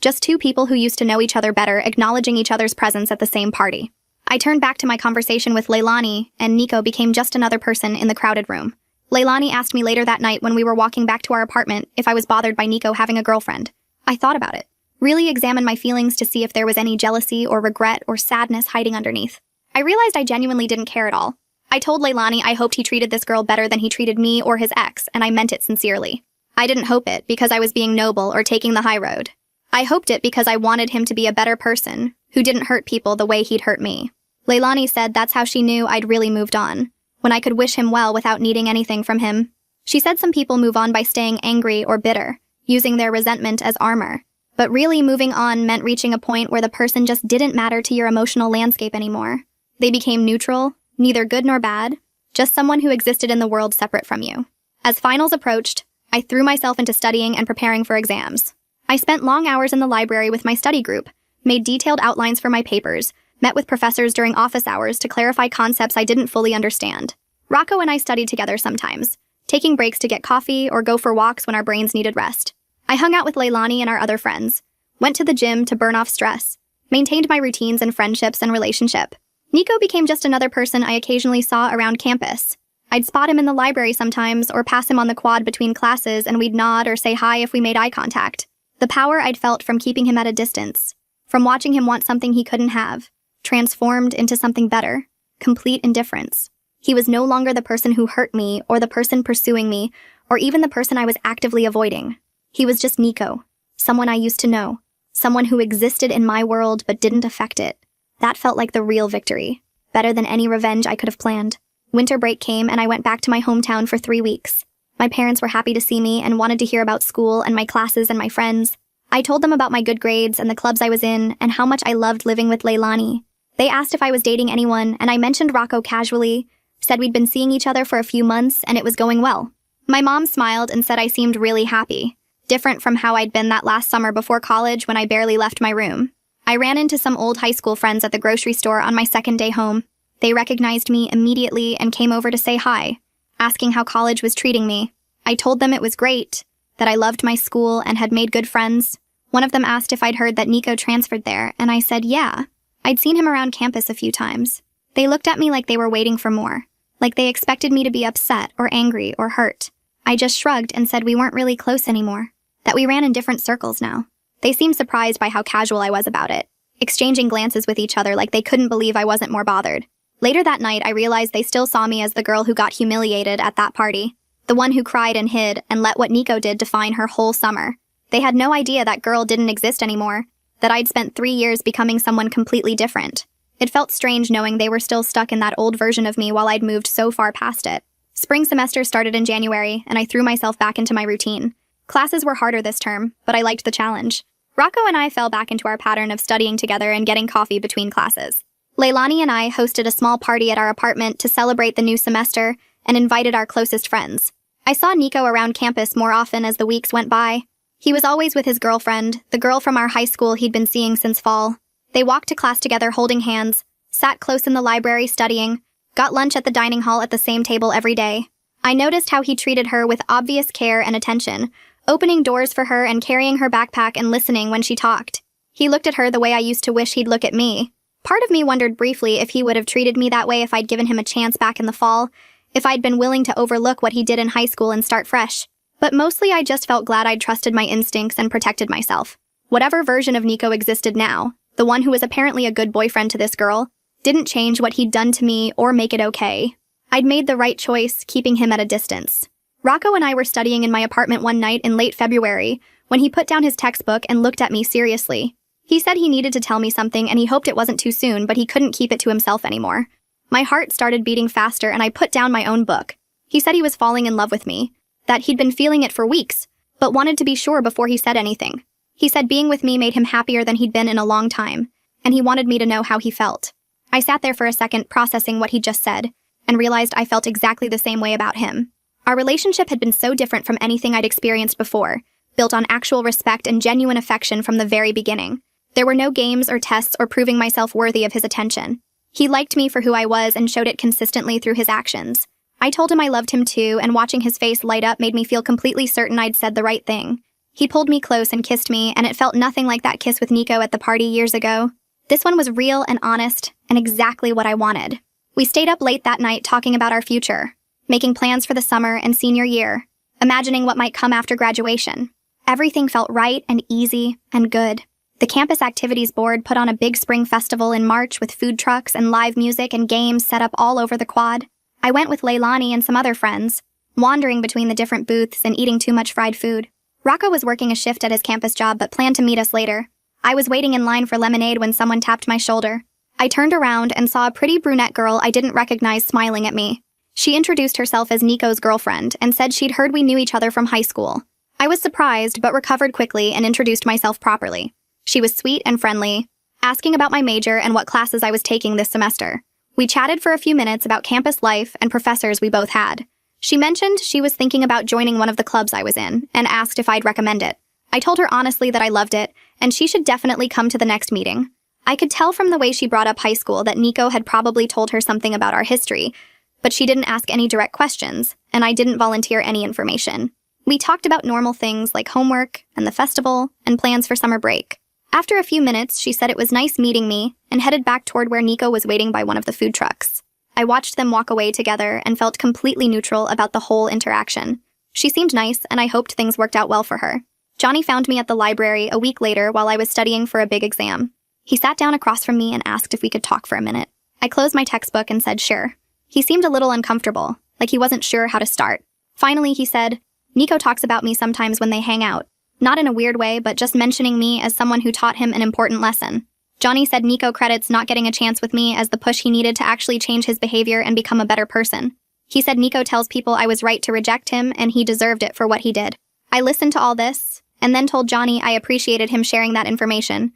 Just two people who used to know each other better, acknowledging each other's presence at the same party. I turned back to my conversation with Leilani, and Nico became just another person in the crowded room. Leilani asked me later that night when we were walking back to our apartment if I was bothered by Nico having a girlfriend. I thought about it. Really examined my feelings to see if there was any jealousy or regret or sadness hiding underneath. I realized I genuinely didn't care at all. I told Leilani I hoped he treated this girl better than he treated me or his ex, and I meant it sincerely. I didn't hope it because I was being noble or taking the high road. I hoped it because I wanted him to be a better person, who didn't hurt people the way he'd hurt me. Leilani said that's how she knew I'd really moved on, when I could wish him well without needing anything from him. She said some people move on by staying angry or bitter, using their resentment as armor. But really moving on meant reaching a point where the person just didn't matter to your emotional landscape anymore. They became neutral, neither good nor bad, just someone who existed in the world separate from you. As finals approached, I threw myself into studying and preparing for exams. I spent long hours in the library with my study group, made detailed outlines for my papers, met with professors during office hours to clarify concepts I didn't fully understand. Rocco and I studied together sometimes, taking breaks to get coffee or go for walks when our brains needed rest. I hung out with Leilani and our other friends, went to the gym to burn off stress, maintained my routines and friendships and relationship. Nico became just another person I occasionally saw around campus. I'd spot him in the library sometimes or pass him on the quad between classes and we'd nod or say hi if we made eye contact. The power I'd felt from keeping him at a distance, from watching him want something he couldn't have, transformed into something better, complete indifference. He was no longer the person who hurt me or the person pursuing me or even the person I was actively avoiding. He was just Nico, someone I used to know, someone who existed in my world but didn't affect it. That felt like the real victory, better than any revenge I could have planned. Winter break came and I went back to my hometown for 3 weeks. My parents were happy to see me and wanted to hear about school and my classes and my friends. I told them about my good grades and the clubs I was in and how much I loved living with Leilani. They asked if I was dating anyone and I mentioned Rocco casually, said we'd been seeing each other for a few months and it was going well. My mom smiled and said I seemed really happy, different from how I'd been that last summer before college when I barely left my room. I ran into some old high school friends at the grocery store on my second day home. They recognized me immediately and came over to say hi, asking how college was treating me. I told them it was great, that I loved my school and had made good friends. One of them asked if I'd heard that Nico transferred there, and I said yeah. I'd seen him around campus a few times. They looked at me like they were waiting for more, like they expected me to be upset or angry or hurt. I just shrugged and said we weren't really close anymore, that we ran in different circles now. They seemed surprised by how casual I was about it, exchanging glances with each other like they couldn't believe I wasn't more bothered. Later that night, I realized they still saw me as the girl who got humiliated at that party, the one who cried and hid and let what Nico did define her whole summer. They had no idea that girl didn't exist anymore, that I'd spent 3 years becoming someone completely different. It felt strange knowing they were still stuck in that old version of me while I'd moved so far past it. Spring semester started in January, and I threw myself back into my routine. Classes were harder this term, but I liked the challenge. Rocco and I fell back into our pattern of studying together and getting coffee between classes. Leilani and I hosted a small party at our apartment to celebrate the new semester and invited our closest friends. I saw Nico around campus more often as the weeks went by. He was always with his girlfriend, the girl from our high school he'd been seeing since fall. They walked to class together holding hands, sat close in the library studying, got lunch at the dining hall at the same table every day. I noticed how he treated her with obvious care and attention, opening doors for her and carrying her backpack and listening when she talked. He looked at her the way I used to wish he'd look at me. Part of me wondered briefly if he would have treated me that way if I'd given him a chance back in the fall, if I'd been willing to overlook what he did in high school and start fresh. But mostly I just felt glad I'd trusted my instincts and protected myself. Whatever version of Nico existed now, the one who was apparently a good boyfriend to this girl, didn't change what he'd done to me or make it okay. I'd made the right choice, keeping him at a distance. Rocco and I were studying in my apartment one night in late February when he put down his textbook and looked at me seriously. He said he needed to tell me something and he hoped it wasn't too soon, but he couldn't keep it to himself anymore. My heart started beating faster and I put down my own book. He said he was falling in love with me, that he'd been feeling it for weeks, but wanted to be sure before he said anything. He said being with me made him happier than he'd been in a long time, and he wanted me to know how he felt. I sat there for a second processing what he'd just said, and realized I felt exactly the same way about him. Our relationship had been so different from anything I'd experienced before, built on actual respect and genuine affection from the very beginning. There were no games or tests or proving myself worthy of his attention. He liked me for who I was and showed it consistently through his actions. I told him I loved him too, and watching his face light up made me feel completely certain I'd said the right thing. He pulled me close and kissed me, and it felt nothing like that kiss with Nico at the party years ago. This one was real and honest, and exactly what I wanted. We stayed up late that night talking about our future, making plans for the summer and senior year, imagining what might come after graduation. Everything felt right and easy and good. The campus activities board put on a big spring festival in March with food trucks and live music and games set up all over the quad. I went with Leilani and some other friends, wandering between the different booths and eating too much fried food. Rocco was working a shift at his campus job but planned to meet us later. I was waiting in line for lemonade when someone tapped my shoulder. I turned around and saw a pretty brunette girl I didn't recognize smiling at me. She introduced herself as Nico's girlfriend and said she'd heard we knew each other from high school. I was surprised but recovered quickly and introduced myself properly. She was sweet and friendly, asking about my major and what classes I was taking this semester. We chatted for a few minutes about campus life and professors we both had. She mentioned she was thinking about joining one of the clubs I was in and asked if I'd recommend it. I told her honestly that I loved it and she should definitely come to the next meeting. I could tell from the way she brought up high school that Nico had probably told her something about our history, but she didn't ask any direct questions, and I didn't volunteer any information. We talked about normal things like homework and the festival and plans for summer break. After a few minutes, she said it was nice meeting me and headed back toward where Nico was waiting by one of the food trucks. I watched them walk away together and felt completely neutral about the whole interaction. She seemed nice, and I hoped things worked out well for her. Johnny found me at the library a week later while I was studying for a big exam. He sat down across from me and asked if we could talk for a minute. I closed my textbook and said sure. He seemed a little uncomfortable, like he wasn't sure how to start. Finally, he said, "Nico talks about me sometimes when they hang out. Not in a weird way, but just mentioning me as someone who taught him an important lesson." Johnny said Nico credits not getting a chance with me as the push he needed to actually change his behavior and become a better person. He said Nico tells people I was right to reject him and he deserved it for what he did. I listened to all this, and then told Johnny I appreciated him sharing that information.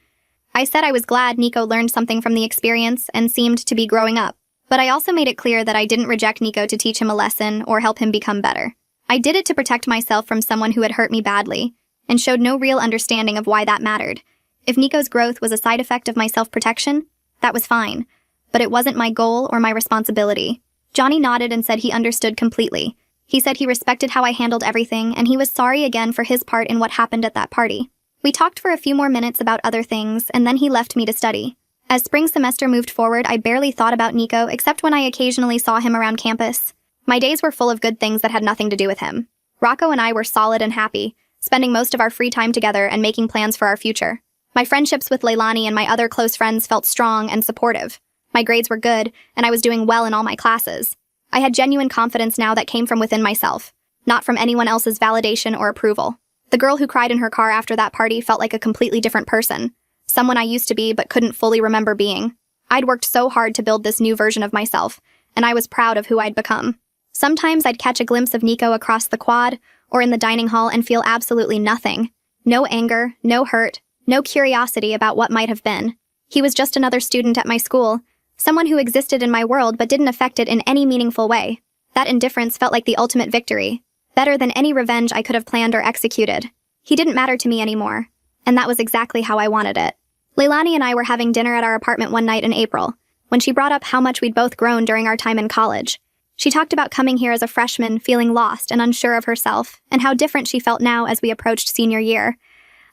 I said I was glad Nico learned something from the experience and seemed to be growing up, but I also made it clear that I didn't reject Nico to teach him a lesson or help him become better. I did it to protect myself from someone who had hurt me badly, and showed no real understanding of why that mattered. If Nico's growth was a side effect of my self-protection, that was fine, but it wasn't my goal or my responsibility. Johnny nodded and said he understood completely. He said he respected how I handled everything, and he was sorry again for his part in what happened at that party. We talked for a few more minutes about other things, and then he left me to study. As spring semester moved forward, I barely thought about Nico except when I occasionally saw him around campus. My days were full of good things that had nothing to do with him. Rocco and I were solid and happy, spending most of our free time together and making plans for our future. My friendships with Leilani and my other close friends felt strong and supportive. My grades were good, and I was doing well in all my classes. I had genuine confidence now that came from within myself, not from anyone else's validation or approval. The girl who cried in her car after that party felt like a completely different person, someone I used to be but couldn't fully remember being. I'd worked so hard to build this new version of myself, and I was proud of who I'd become. Sometimes I'd catch a glimpse of Nico across the quad or in the dining hall and feel absolutely nothing. No anger, no hurt, no curiosity about what might have been. He was just another student at my school, someone who existed in my world but didn't affect it in any meaningful way. That indifference felt like the ultimate victory, better than any revenge I could have planned or executed. He didn't matter to me anymore, and that was exactly how I wanted it. Leilani and I were having dinner at our apartment one night in April, when she brought up how much we'd both grown during our time in college. She talked about coming here as a freshman, feeling lost and unsure of herself, and how different she felt now as we approached senior year.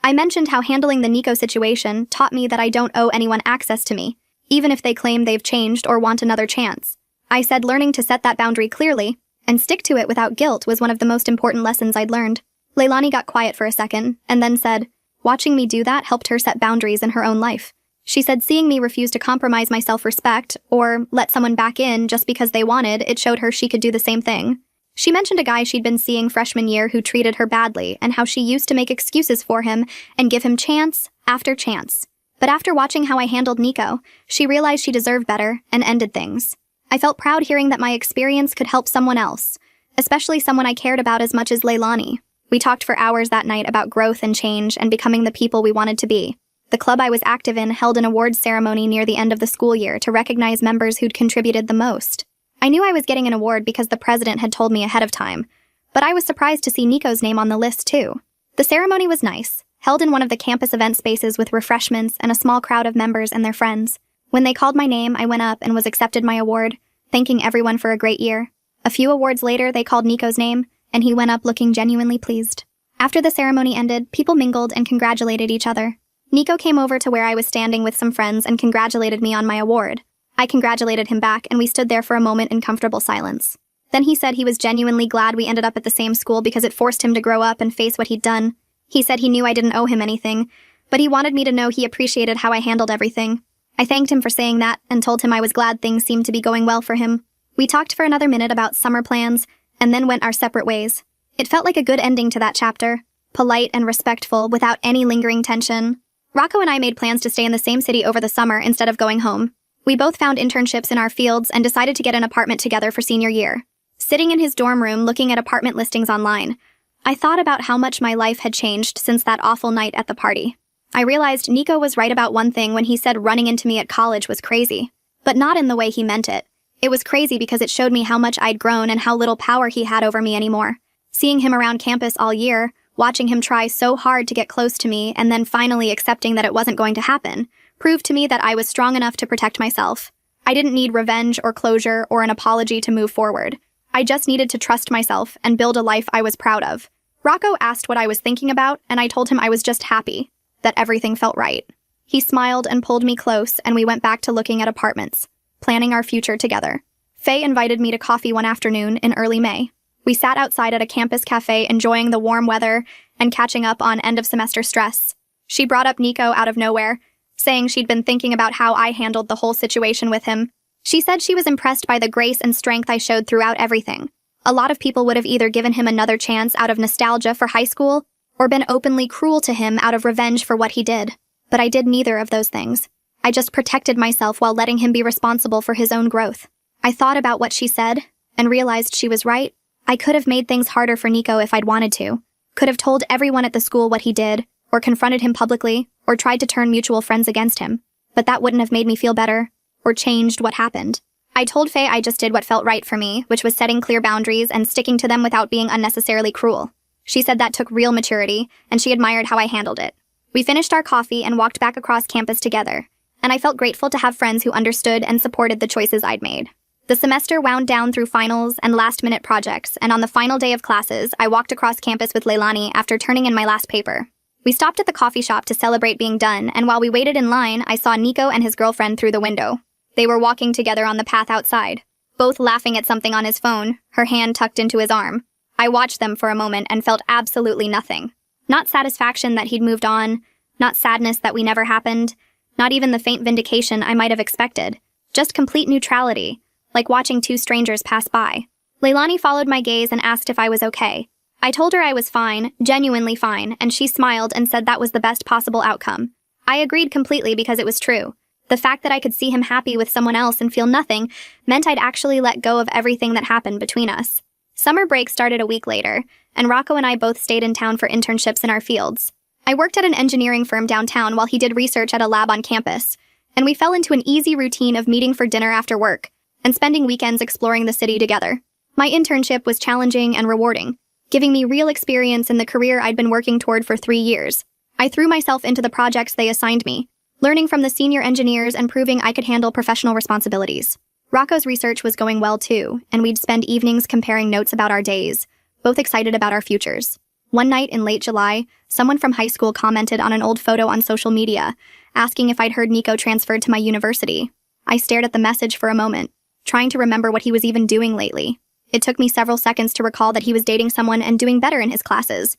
I mentioned how handling the Nico situation taught me that I don't owe anyone access to me, even if they claim they've changed or want another chance. I said learning to set that boundary clearly and stick to it without guilt was one of the most important lessons I'd learned. Leilani got quiet for a second, and then said, watching me do that helped her set boundaries in her own life. She said seeing me refuse to compromise my self-respect or let someone back in just because they wanted, it showed her she could do the same thing. She mentioned a guy she'd been seeing freshman year who treated her badly and how she used to make excuses for him and give him chance after chance. But after watching how I handled Nico, she realized she deserved better and ended things. I felt proud hearing that my experience could help someone else, especially someone I cared about as much as Leilani. We talked for hours that night about growth and change and becoming the people we wanted to be. The club I was active in held an awards ceremony near the end of the school year to recognize members who'd contributed the most. I knew I was getting an award because the president had told me ahead of time, but I was surprised to see Nico's name on the list too. The ceremony was nice, held in one of the campus event spaces with refreshments and a small crowd of members and their friends. When they called my name, I went up and was accepted my award, thanking everyone for a great year. A few awards later, they called Nico's name, and he went up looking genuinely pleased. After the ceremony ended, people mingled and congratulated each other. Nico came over to where I was standing with some friends and congratulated me on my award. I congratulated him back, and we stood there for a moment in comfortable silence. Then he said he was genuinely glad we ended up at the same school because it forced him to grow up and face what he'd done. He said he knew I didn't owe him anything, but he wanted me to know he appreciated how I handled everything. I thanked him for saying that and told him I was glad things seemed to be going well for him. We talked for another minute about summer plans and then went our separate ways. It felt like a good ending to that chapter, polite and respectful without any lingering tension. Rocco and I made plans to stay in the same city over the summer instead of going home. We both found internships in our fields and decided to get an apartment together for senior year. Sitting in his dorm room looking at apartment listings online, I thought about how much my life had changed since that awful night at the party. I realized Nico was right about one thing when he said running into me at college was crazy, but not in the way he meant it. It was crazy because it showed me how much I'd grown and how little power he had over me anymore. Seeing him around campus all year, watching him try so hard to get close to me and then finally accepting that it wasn't going to happen, proved to me that I was strong enough to protect myself. I didn't need revenge or closure or an apology to move forward. I just needed to trust myself and build a life I was proud of. Rocco asked what I was thinking about, and I told him I was just happy, that everything felt right. He smiled and pulled me close, and we went back to looking at apartments, planning our future together. Faye invited me to coffee one afternoon in early May. We sat outside at a campus cafe enjoying the warm weather and catching up on end-of-semester stress. She brought up Nico out of nowhere, saying she'd been thinking about how I handled the whole situation with him. She said she was impressed by the grace and strength I showed throughout everything. A lot of people would have either given him another chance out of nostalgia for high school or been openly cruel to him out of revenge for what he did. But I did neither of those things. I just protected myself while letting him be responsible for his own growth. I thought about what she said and realized she was right. I could have made things harder for Nico if I'd wanted to. Could have told everyone at the school what he did, or confronted him publicly, or tried to turn mutual friends against him. But that wouldn't have made me feel better, or changed what happened. I told Faye I just did what felt right for me, which was setting clear boundaries and sticking to them without being unnecessarily cruel. She said that took real maturity, and she admired how I handled it. We finished our coffee and walked back across campus together, and I felt grateful to have friends who understood and supported the choices I'd made. The semester wound down through finals and last-minute projects, and on the final day of classes, I walked across campus with Leilani after turning in my last paper. We stopped at the coffee shop to celebrate being done, and while we waited in line, I saw Nico and his girlfriend through the window. They were walking together on the path outside, both laughing at something on his phone, her hand tucked into his arm. I watched them for a moment and felt absolutely nothing. Not satisfaction that he'd moved on, not sadness that we never happened, not even the faint vindication I might have expected. Just complete neutrality, like watching two strangers pass by. Leilani followed my gaze and asked if I was okay. I told her I was fine, genuinely fine, and she smiled and said that was the best possible outcome. I agreed completely because it was true. The fact that I could see him happy with someone else and feel nothing meant I'd actually let go of everything that happened between us. Summer break started a week later, and Rocco and I both stayed in town for internships in our fields. I worked at an engineering firm downtown while he did research at a lab on campus, and we fell into an easy routine of meeting for dinner after work and spending weekends exploring the city together. My internship was challenging and rewarding, giving me real experience in the career I'd been working toward for 3 years. I threw myself into the projects they assigned me, learning from the senior engineers and proving I could handle professional responsibilities. Rocco's research was going well too, and we'd spend evenings comparing notes about our days, both excited about our futures. One night in late July, someone from high school commented on an old photo on social media, asking if I'd heard Nico transferred to my university. I stared at the message for a moment, trying to remember what he was even doing lately. It took me several seconds to recall that he was dating someone and doing better in his classes.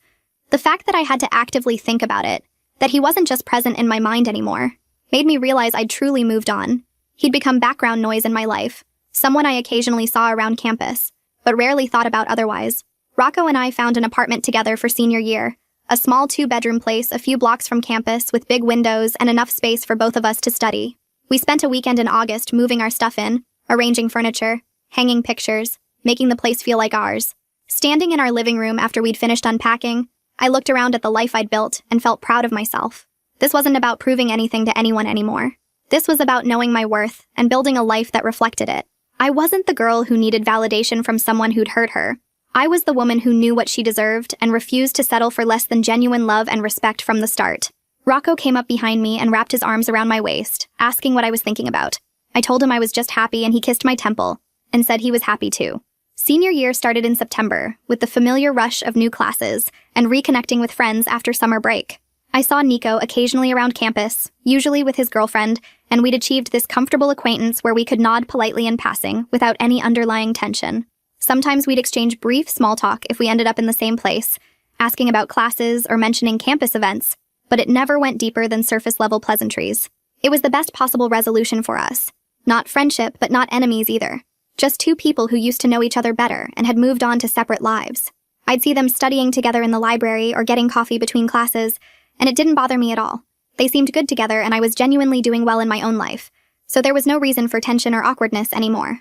The fact that I had to actively think about it, that he wasn't just present in my mind anymore, made me realize I'd truly moved on. He'd become background noise in my life, someone I occasionally saw around campus, but rarely thought about otherwise. Rocco and I found an apartment together for senior year, A small 2-bedroom place a few blocks from campus with big windows and enough space for both of us to study. We spent a weekend in August moving our stuff in, arranging furniture, hanging pictures, making the place feel like ours. Standing in our living room after we'd finished unpacking, I looked around at the life I'd built and felt proud of myself. This wasn't about proving anything to anyone anymore. This was about knowing my worth and building a life that reflected it. I wasn't the girl who needed validation from someone who'd hurt her. I was the woman who knew what she deserved and refused to settle for less than genuine love and respect from the start. Rocco came up behind me and wrapped his arms around my waist, asking what I was thinking about. I told him I was just happy, and he kissed my temple and said he was happy too. Senior year started in September, with the familiar rush of new classes and reconnecting with friends after summer break. I saw Nico occasionally around campus, usually with his girlfriend, and we'd achieved this comfortable acquaintance where we could nod politely in passing without any underlying tension. Sometimes we'd exchange brief small talk if we ended up in the same place, asking about classes or mentioning campus events, but it never went deeper than surface-level pleasantries. It was the best possible resolution for us. Not friendship, but not enemies either. Just two people who used to know each other better and had moved on to separate lives. I'd see them studying together in the library or getting coffee between classes, and it didn't bother me at all. They seemed good together, and I was genuinely doing well in my own life, so there was no reason for tension or awkwardness anymore.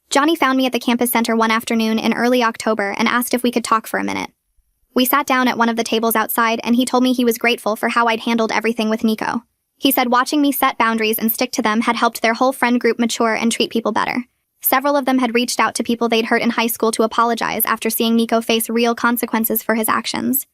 Johnny found me at the campus center one afternoon in early October and asked if we could talk for a minute. We sat down at one of the tables outside, and he told me he was grateful for how I'd handled everything with Nico. He said watching me set boundaries and stick to them had helped their whole friend group mature and treat people better. Several of them had reached out to people they'd hurt in high school to apologize after seeing Nico face real consequences for his actions.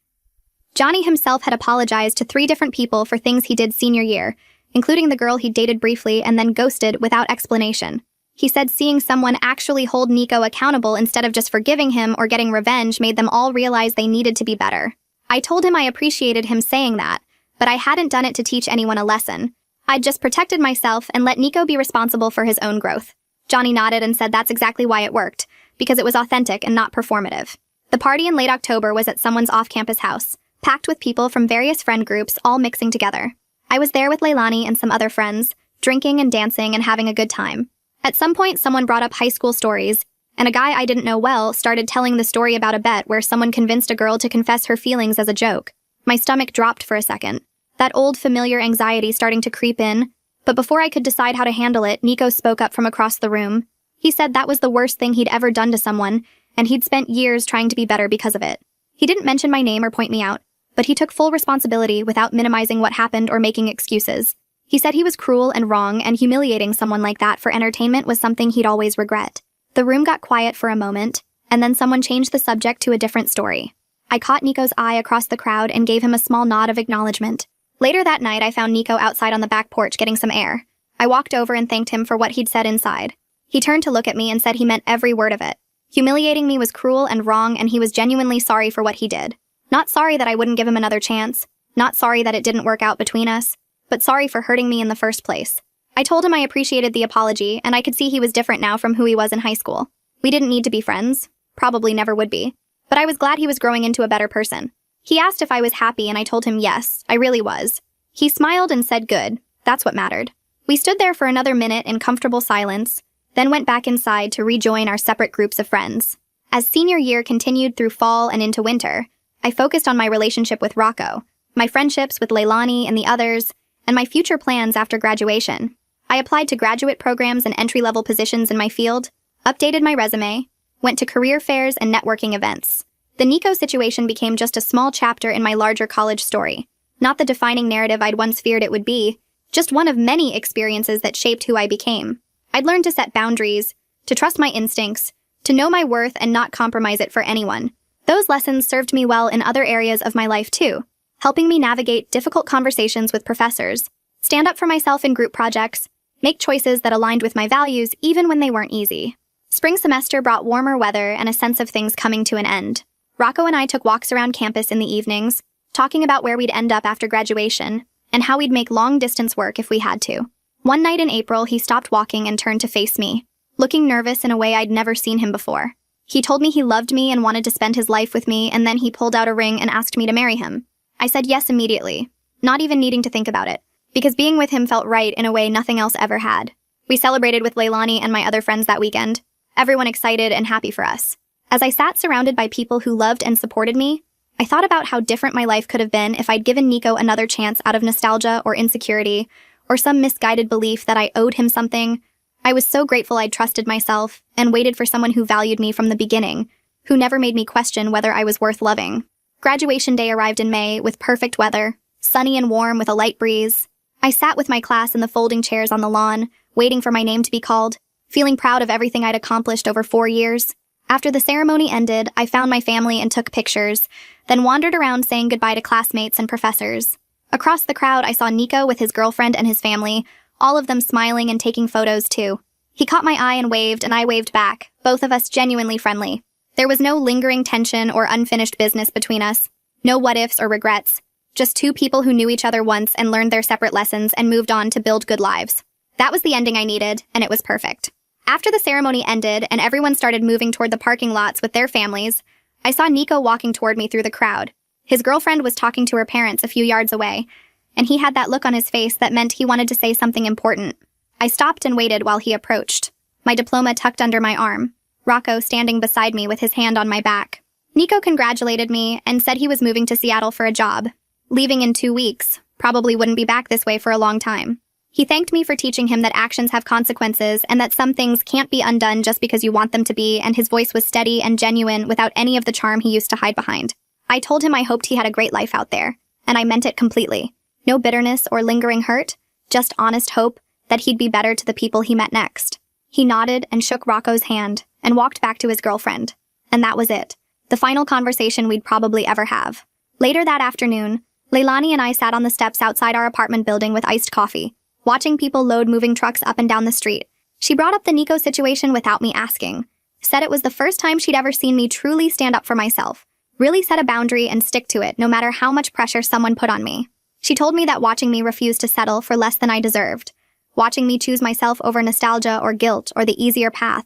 Johnny himself had apologized to 3 different people for things he did senior year, including the girl he'd dated briefly and then ghosted without explanation. He said seeing someone actually hold Nico accountable instead of just forgiving him or getting revenge made them all realize they needed to be better. I told him I appreciated him saying that, but I hadn't done it to teach anyone a lesson. I'd just protected myself and let Nico be responsible for his own growth. Johnny nodded and said that's exactly why it worked, because it was authentic and not performative. The party in late October was at someone's off-campus house, packed with people from various friend groups all mixing together. I was there with Leilani and some other friends, drinking and dancing and having a good time. At some point, someone brought up high school stories, and a guy I didn't know well started telling the story about a bet where someone convinced a girl to confess her feelings as a joke. My stomach dropped for a second, that old familiar anxiety starting to creep in, but before I could decide how to handle it, Nico spoke up from across the room. He said that was the worst thing he'd ever done to someone, and he'd spent years trying to be better because of it. He didn't mention my name or point me out, but he took full responsibility without minimizing what happened or making excuses. He said he was cruel and wrong, and humiliating someone like that for entertainment was something he'd always regret. The room got quiet for a moment, and then someone changed the subject to a different story. I caught Nico's eye across the crowd and gave him a small nod of acknowledgement. Later that night, I found Nico outside on the back porch getting some air. I walked over and thanked him for what he'd said inside. He turned to look at me and said he meant every word of it. Humiliating me was cruel and wrong, and he was genuinely sorry for what he did. Not sorry that I wouldn't give him another chance, not sorry that it didn't work out between us, but sorry for hurting me in the first place. I told him I appreciated the apology, and I could see he was different now from who he was in high school. We didn't need to be friends, probably never would be, but I was glad he was growing into a better person. He asked if I was happy, and I told him yes, I really was. He smiled and said good, that's what mattered. We stood there for another minute in comfortable silence, then went back inside to rejoin our separate groups of friends. As senior year continued through fall and into winter, I focused on my relationship with Rocco, my friendships with Leilani and the others, and my future plans after graduation. I applied to graduate programs and entry-level positions in my field, updated my resume, went to career fairs and networking events. The Nico situation became just a small chapter in my larger college story, not the defining narrative I'd once feared it would be, just one of many experiences that shaped who I became. I'd learned to set boundaries, to trust my instincts, to know my worth and not compromise it for anyone. Those lessons served me well in other areas of my life too, helping me navigate difficult conversations with professors, stand up for myself in group projects, make choices that aligned with my values even when they weren't easy. Spring semester brought warmer weather and a sense of things coming to an end. Rocco and I took walks around campus in the evenings, talking about where we'd end up after graduation, and how we'd make long-distance work if we had to. One night in April, he stopped walking and turned to face me, looking nervous in a way I'd never seen him before. He told me he loved me and wanted to spend his life with me, and then he pulled out a ring and asked me to marry him. I said yes immediately, not even needing to think about it, because being with him felt right in a way nothing else ever had. We celebrated with Leilani and my other friends that weekend, everyone excited and happy for us. As I sat surrounded by people who loved and supported me, I thought about how different my life could have been if I'd given Nico another chance out of nostalgia or insecurity, or some misguided belief that I owed him something. I was so grateful I'd trusted myself and waited for someone who valued me from the beginning, who never made me question whether I was worth loving. Graduation day arrived in May with perfect weather, sunny and warm with a light breeze. I sat with my class in the folding chairs on the lawn, waiting for my name to be called, feeling proud of everything I'd accomplished over 4 years. After the ceremony ended, I found my family and took pictures, then wandered around saying goodbye to classmates and professors. Across the crowd, I saw Nico with his girlfriend and his family, all of them smiling and taking photos too. He caught my eye and I waved back, both of us genuinely friendly. There was no lingering tension or unfinished business between us. No what-ifs or regrets. Just two people who knew each other once and learned their separate lessons and moved on to build good lives. That was the ending I needed, and it was perfect. After the ceremony ended and everyone started moving toward the parking lots with their families, I saw Nico walking toward me through the crowd. His girlfriend was talking to her parents a few yards away, and he had that look on his face that meant he wanted to say something important. I stopped and waited while he approached, my diploma tucked under my arm, Rocco standing beside me with his hand on my back. Nico congratulated me and said he was moving to Seattle for a job, leaving in 2 weeks, probably wouldn't be back this way for a long time. He thanked me for teaching him that actions have consequences and that some things can't be undone just because you want them to be, and his voice was steady and genuine without any of the charm he used to hide behind. I told him I hoped he had a great life out there, and I meant it completely. No bitterness or lingering hurt, just honest hope that he'd be better to the people he met next. He nodded and shook Rocco's hand and walked back to his girlfriend. And that was it. The final conversation we'd probably ever have. Later that afternoon, Leilani and I sat on the steps outside our apartment building with iced coffee, watching people load moving trucks up and down the street. She brought up the Nico situation without me asking. Said it was the first time she'd ever seen me truly stand up for myself, really set a boundary and stick to it no matter how much pressure someone put on me. She told me that watching me refuse to settle for less than I deserved, watching me choose myself over nostalgia or guilt or the easier path,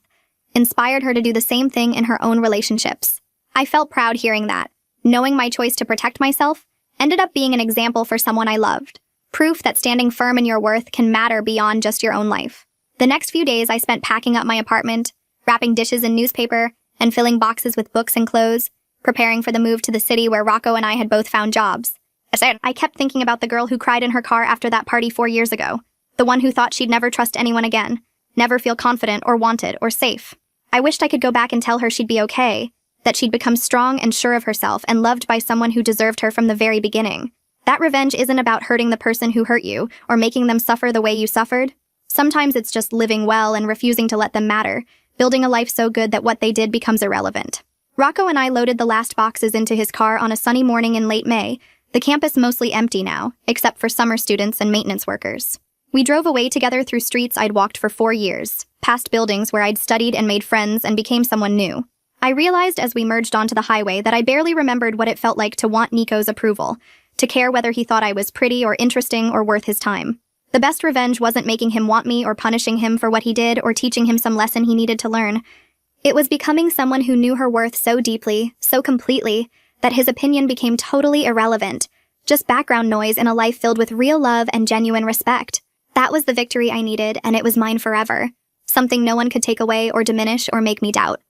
inspired her to do the same thing in her own relationships. I felt proud hearing that. Knowing my choice to protect myself ended up being an example for someone I loved. Proof that standing firm in your worth can matter beyond just your own life. The next few days I spent packing up my apartment, wrapping dishes in newspaper, and filling boxes with books and clothes, preparing for the move to the city where Rocco and I had both found jobs. I kept thinking about the girl who cried in her car after that party 4 years ago. The one who thought she'd never trust anyone again, never feel confident or wanted or safe. I wished I could go back and tell her she'd be okay, that she'd become strong and sure of herself and loved by someone who deserved her from the very beginning. That revenge isn't about hurting the person who hurt you or making them suffer the way you suffered. Sometimes it's just living well and refusing to let them matter, building a life so good that what they did becomes irrelevant. Rocco and I loaded the last boxes into his car on a sunny morning in late May, the campus mostly empty now, except for summer students and maintenance workers. We drove away together through streets I'd walked for 4 years, past buildings where I'd studied and made friends and became someone new. I realized as we merged onto the highway that I barely remembered what it felt like to want Nico's approval, to care whether he thought I was pretty or interesting or worth his time. The best revenge wasn't making him want me or punishing him for what he did or teaching him some lesson he needed to learn. It was becoming someone who knew her worth so deeply, so completely, that his opinion became totally irrelevant, just background noise in a life filled with real love and genuine respect. That was the victory I needed, and it was mine forever. Something no one could take away or diminish or make me doubt.